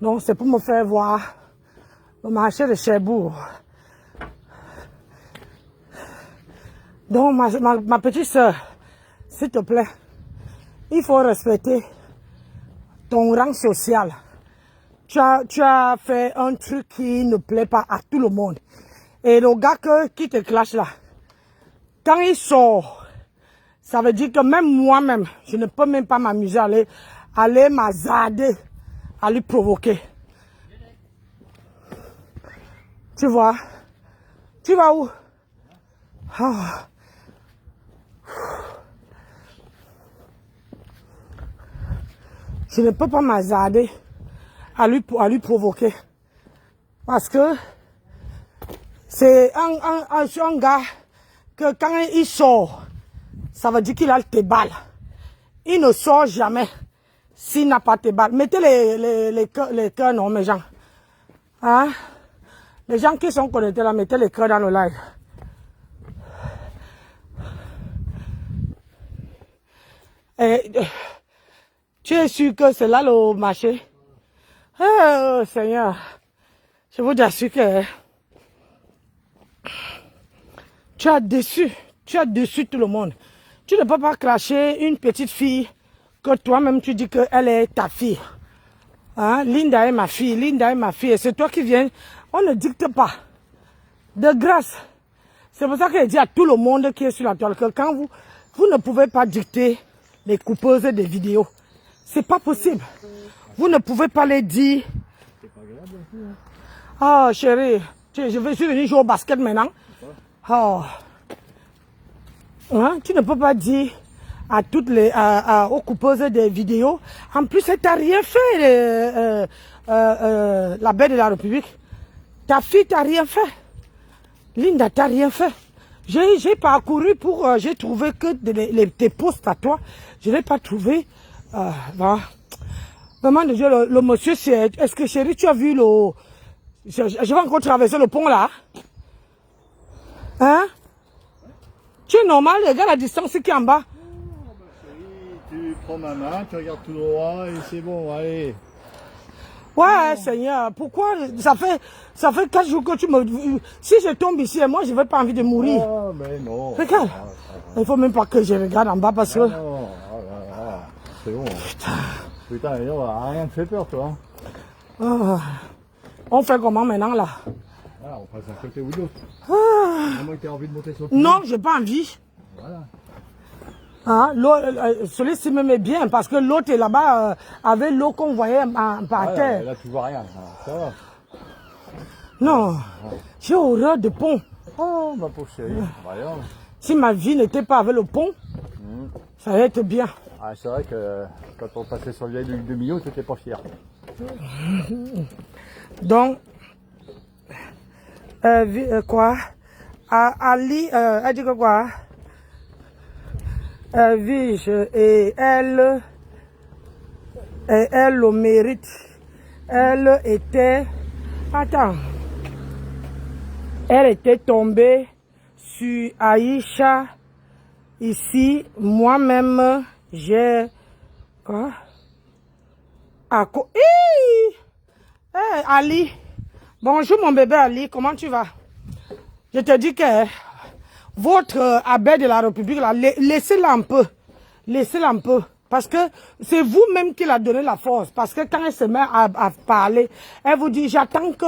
Donc, c'est pour me faire voir le marché de Cherbourg. Donc, ma petite soeur, s'il te plaît, il faut respecter ton rang social. Tu as fait un truc qui ne plaît pas à tout le monde. Et le gars qui te clash là, quand il sort Ça veut dire que même moi-même, je ne peux même pas m'amuser à aller m'hazarder, à lui provoquer. Tu vois? Tu vas où? Oh. Je ne peux pas m'hazarder à lui provoquer. Parce que c'est un gars que quand il sort, ça veut dire qu'il a tes balles. Il ne sort jamais s'il n'a pas tes balles. Mettez les cœurs, non, mes gens. Hein? Les gens qui sont connectés là, mettez les cœurs dans le live. Et, tu es sûr que c'est là le marché? Oh Seigneur, je vous assure que tu as déçu tout le monde. Tu ne peux pas cracher une petite fille que toi-même tu dis qu'elle est ta fille. Hein? Linda est ma fille, Linda est ma fille. Et c'est toi qui viens. On ne dicte pas. De grâce. C'est pour ça que je dis à tout le monde qui est sur la toile que quand vous ne pouvez pas dicter les coupeuses des vidéos. C'est pas possible. Vous ne pouvez pas les dire. Oh chérie, je suis venu jouer au basket maintenant. Oh. Hein? Tu ne peux pas dire à toutes aux coupeuses des vidéos. En plus, elle t'a rien fait, la belle de la République. Ta fille t'a rien fait. Linda t'a rien fait. J'ai parcouru j'ai trouvé que tes posts à toi, je n'ai pas trouvé. Voilà. Vraiment, le monsieur, est-ce que chérie, tu as vu je vais encore traverser le pont là. Hein? Tu es normal, regarde la distance qui est en bas. Oh, ma chérie, tu prends ma main, tu regardes tout droit et c'est bon, allez. Ouais, Seigneur, pourquoi ça fait 4 jours que tu me... Si je tombe ici, moi, je n'ai pas envie de mourir. Oh, mais non. Regarde. Il ne faut même pas que je regarde en bas parce que... Non, c'est bon. Putain, rien ne fait peur, toi. Oh. On fait comment maintenant, là? Ah, on passe d'un côté ou de l'autre. À moins que tu aies envie de monter sur le Non, j'ai pas envie. Voilà. Hein, celui-ci me met bien parce que l'autre est là-bas avec l'eau qu'on voyait par terre. Là, tu vois rien. Ça va. Non, j'ai horreur de pont. Oh, ma pauvre chérie. Voyons. Si ma vie n'était pas avec le pont, ça allait être bien. Ah, c'est vrai que quand on passait sur le vieil de Millau, tu n'étais pas fier. Donc, quoi? Ali, elle dit que quoi? Vige et elle le mérite. Elle était... Attends. Elle était tombée sur Aïcha. Ici, moi-même, j'ai... Quoi? Hey, Ali. Bonjour mon bébé Ali, comment tu vas? Je te dis que votre abbé de la République, là, laissez-la un peu. Laissez-la un peu. Parce que c'est vous-même qui l'a donné la force. Parce que quand elle se met à parler, elle vous dit, j'attends que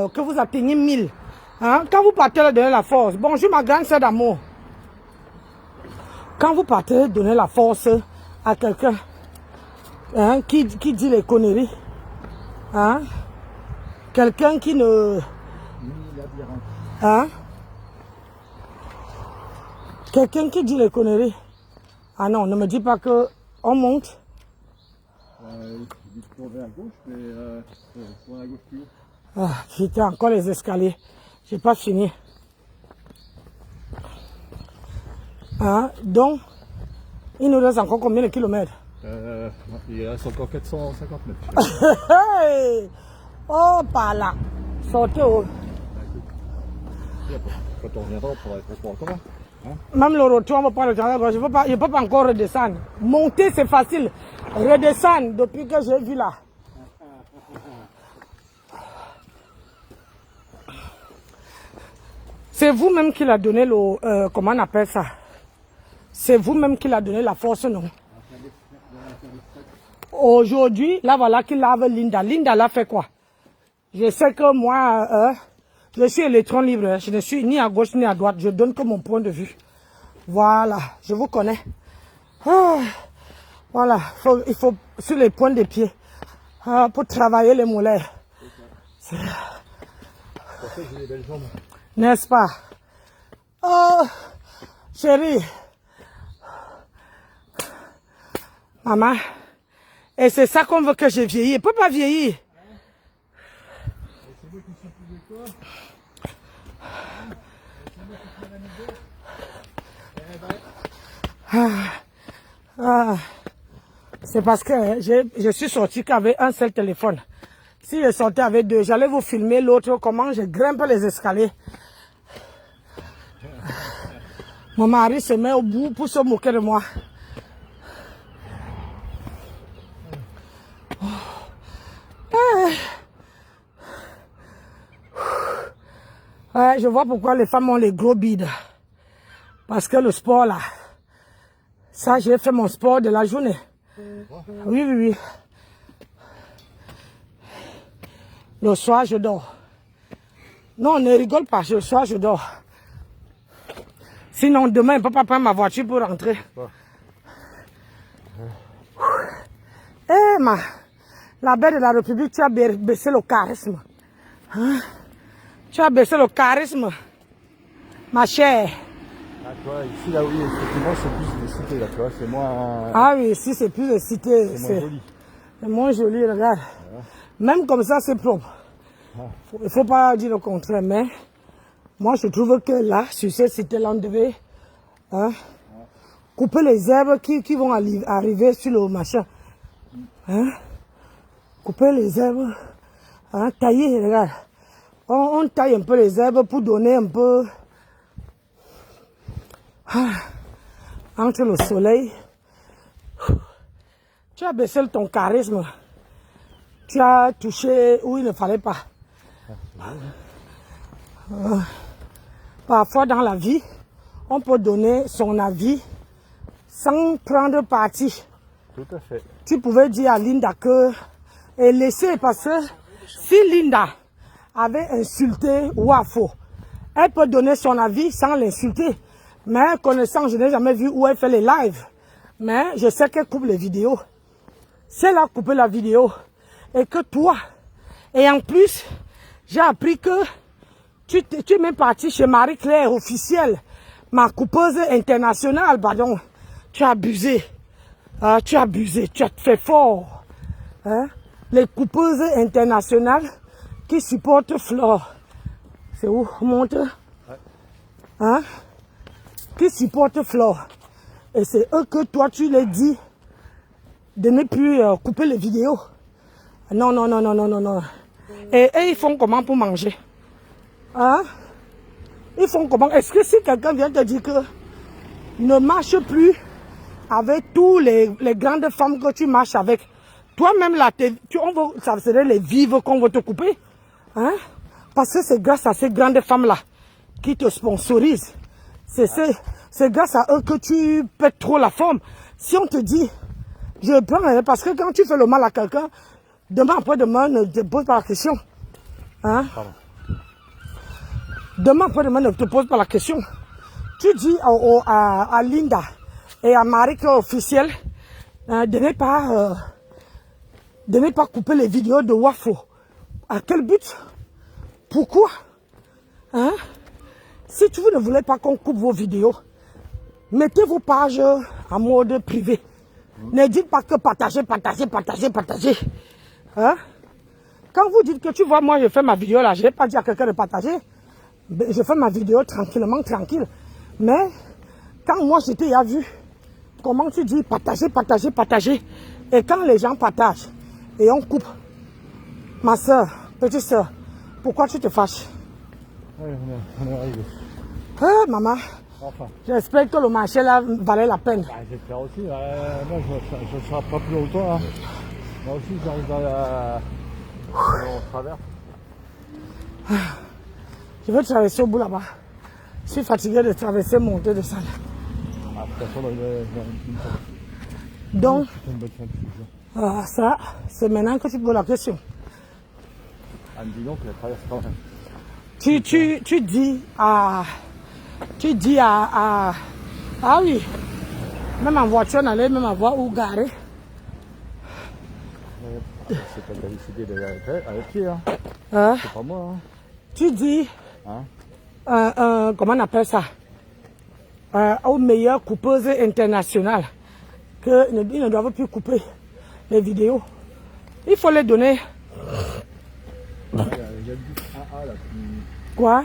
que vous atteigniez 1000. Hein? Quand vous partez leur donner la force. Bonjour ma grande sœur d'amour. Quand vous partez donner la force à quelqu'un qui dit les conneries, hein? Quelqu'un qui ne... Hein? Quelqu'un qui dit les conneries. Ah non, ne me dis pas que on monte. Il dit de tourner à gauche, mais tourner à gauche plus haut. Ah, putain, encore les escaliers. J'ai pas fini. Hein? Donc, il nous reste encore combien de kilomètres? Il reste encore 450 mètres. Hey! Oh, par là. Sortez au... Quand on reviendra, on pourra être encore là. Hein? Même le retour, on va prendre le temps. Je ne peux pas encore redescendre. Monter, c'est facile. Redescendre, depuis que j'ai vu là. C'est vous-même qui l'a donné le... comment on appelle ça? C'est vous-même qui l'a donné la force, non? Aujourd'hui, là, voilà qu'il lave Linda. Linda l'a fait quoi? Je sais que moi, je suis électron libre. Je ne suis ni à gauche ni à droite. Je donne que mon point de vue. Voilà, je vous connais. Ah, voilà, il faut sur les points des pieds pour travailler les mollets. C'est pour ça que j'ai des belles jambes. N'est-ce pas? Oh, chérie. Maman. Et c'est ça qu'on veut que je vieillis. Je ne peux pas vieillir. C'est moi qui suis plus de toi. C'est parce que je suis sorti qu'avec un seul téléphone. Si je sortais avec deux, j'allais vous filmer l'autre, comment je grimpe les escaliers. Mon mari se met au bout pour se moquer de moi. Ouais, je vois pourquoi les femmes ont les gros bides. Parce que le sport là, ça j'ai fait mon sport de la journée. Oui, oui, oui. Le soir je dors. Non, ne rigole pas, le soir je dors. Sinon demain, je ne peux pas prendre ma voiture pour rentrer. Eh, la belle de la République, tu as baissé le charisme. Hein? Tu as baissé le charisme, ma chère. Ah, toi, ici, là, oui, effectivement, c'est plus des cités, là, tu vois, c'est moins... Ah oui, ici, c'est plus des cités. C'est moins joli. C'est moins joli, regarde. Ouais. Même comme ça, c'est propre. Il ne faut pas dire le contraire, mais moi, je trouve que là, sur cette cité-là, on devait couper les herbes qui vont arriver sur le machin. Hein? Couper les herbes, tailler, regarde. On taille un peu les herbes pour donner un peu entre le soleil. Tu as baissé ton charisme. Tu as touché où il ne fallait pas. Parfois dans la vie, on peut donner son avis sans prendre parti. Tout à fait. Tu pouvais dire à Linda que... Et laisser, parce que si Linda avait insulté Wafo, elle peut donner son avis sans l'insulter. Mais connaissant, je n'ai jamais vu où elle fait les lives. Mais je sais qu'elle coupe les vidéos. Si elle a coupé la vidéo, et que toi, et en plus, j'ai appris que tu es même parti chez Marie-Claire officielle, ma coupeuse internationale, pardon. Tu as abusé. Tu as abusé, tu as fait fort. Hein? Les coupeuses internationales qui supportent Flore. C'est où? Montre. Hein? Qui supportent Flore. Et c'est eux que toi tu les dis de ne plus couper les vidéos. Non, non, non, non, non, non, non. Et ils font comment pour manger? Hein? Ils font comment? Est-ce que si quelqu'un vient te dire que ne marche plus avec tous les grandes femmes que tu marches avec, toi-même là, ça serait les vives qu'on va te couper? Hein? Parce que c'est grâce à ces grandes femmes-là qui te sponsorisent. C'est grâce à eux que tu pètes trop la forme. Si on te dit, je prends, parce que quand tu fais le mal à quelqu'un, demain après-demain, ne te pose pas la question. Hein? Demain après-demain, ne te pose pas la question. Tu dis à Linda et à Marie-Claire officielle de ne pas couper les vidéos de Wafo. À quel but? Pourquoi? Hein? Si vous ne voulez pas qu'on coupe vos vidéos, mettez vos pages en mode privé. Ne dites pas que partager, partager, partager, partager. Hein? Quand vous dites que tu vois, moi je fais ma vidéo là, je ne vais pas dire à quelqu'un de partager. Je fais ma vidéo tranquillement, tranquille. Mais quand moi je t'ai vu, comment tu dis partager, partager, partager. Et quand les gens partagent et on coupe, ma soeur, petite soeur, pourquoi tu te fâches? Oui, on est arrivé. Ah, maman. Enfin. J'espère que le marché là valait la peine. Bah, j'espère aussi. Moi, je ne serai pas plus longtemps. Hein. Moi aussi, j'arrive on traverse. Je veux traverser au bout là-bas. Je suis fatigué de traverser, monter, descendre. Ah, de toute façon, donc, une bonne fin de ça, c'est maintenant que tu poses la question. Ah, me dis donc, elle traverse quand même. Ah oui. Même en voiture, on allait même avoir où garer. C'est pas décidé d'aller à pied, hein. C'est pas moi, hein. Tu dis, Hein? comment on appelle ça? Aux meilleures coupeuses internationales, qu'ils ne doivent plus couper les vidéos. Il faut les donner. Il y a le bus AA là qui. Quoi?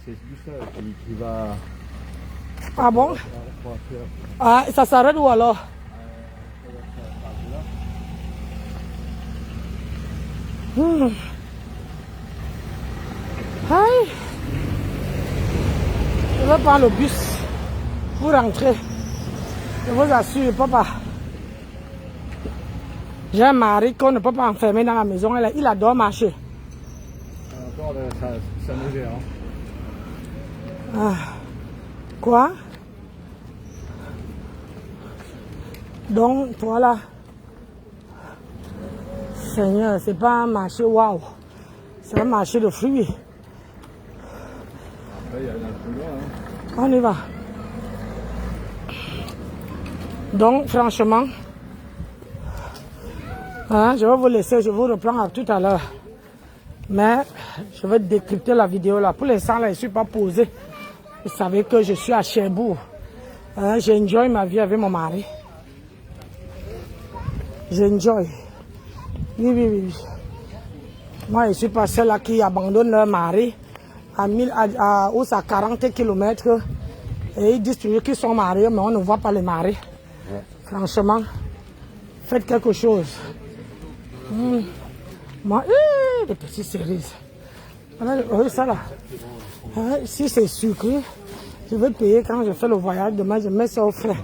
C'est ce bus là qui va. Ah bon? Ah, ça s'arrête où alors? Aïe. Je vais prendre le bus pour rentrer. Je vous assure, papa. J'ai un mari qu'on ne peut pas enfermer dans la maison. Il adore marcher. Encore ça neigeait, hein. Ah. Quoi? Donc, voilà. Seigneur, c'est pas un marché waouh. C'est un marché de fruits. Là, il y a un peu loin, hein. On y va. Donc, franchement, je vais vous laisser, je vous reprends à tout à l'heure. Mais, je vais décrypter la vidéo là. Pour l'instant, là, je ne suis pas posé. Vous savez que je suis à Cherbourg. J'enjoy ma vie avec mon mari. J'enjoy. Oui, oui, oui. Moi, je ne suis pas celle-là qui abandonne leur mari à 40 km et ils disent toujours qu'ils sont mariés, mais on ne voit pas les maris. Ouais. Franchement, faites quelque chose. Moi, des petites cerises. Oui, ça là. Si c'est sucré, je vais payer quand je fais le voyage. Demain, je mets ça au frais.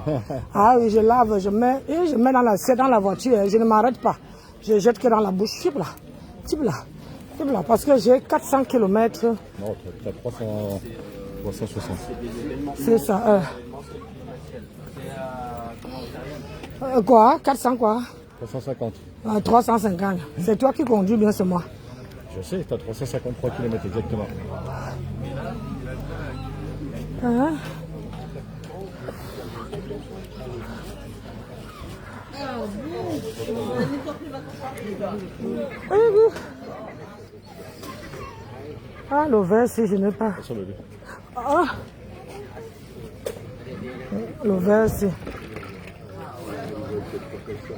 Ah oui, je lave, je mets dans la voiture. Je ne m'arrête pas. Je jette que dans la bouche. Type là. Parce que j'ai 400 km. Non, tu as 360. C'est ça. Quoi? 400 quoi? 350. 350. C'est toi qui conduis bien, c'est moi. Je sais, tu as 353 km exactement. Ah, le verre, si je n'ai pas. Le verre, si.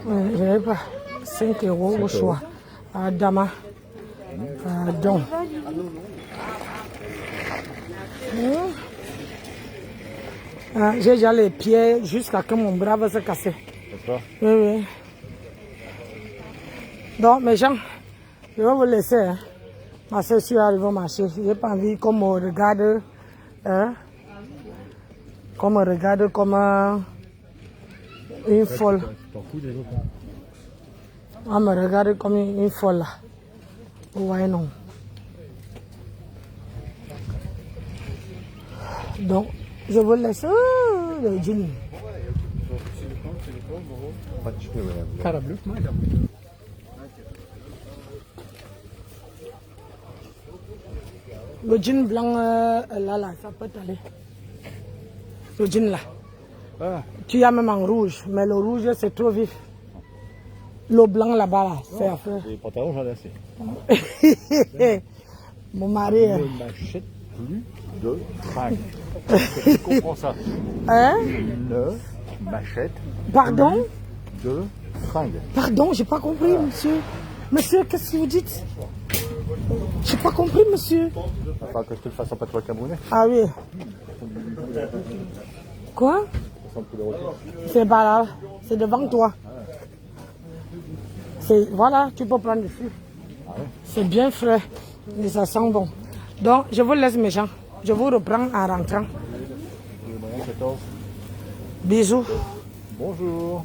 Je n'ai pas. 5 € au choix. Dama. Donc. J'ai déjà les pieds jusqu'à que mon bras va se casser. D'accord. Oui, oui. Donc, mes gens, je vais vous laisser. Hein. Ma soeur est arrivée au marché. Je n'ai pas envie qu'on me regarde. Qu'on me regarde comme une folle. On me regarde comme une folle là. Ouais, non. Donc, je vous laisse. Le jean. Le jean blanc là, ça peut aller. Le jean là. Tu as même en rouge, mais le rouge c'est trop vif. Le blanc là-bas, là, c'est à faire. Les pantalons, j'en ai assez. Mon mari. Je n'achète plus de fringues. Tu comprends ça? Hein? Ne m'achète Pardon? plus de fringues. Pardon, j'ai pas compris, monsieur. Monsieur, qu'est-ce que vous dites? J'ai pas compris, monsieur. Enfin, que je te le fasse en patois camerounais. Ah oui. Quoi? C'est pas là, c'est devant toi. Voilà, tu peux prendre dessus. C'est bien frais et ça sent bon. Donc, je vous laisse mes gens. Je vous reprends en rentrant. Bisous. Bonjour.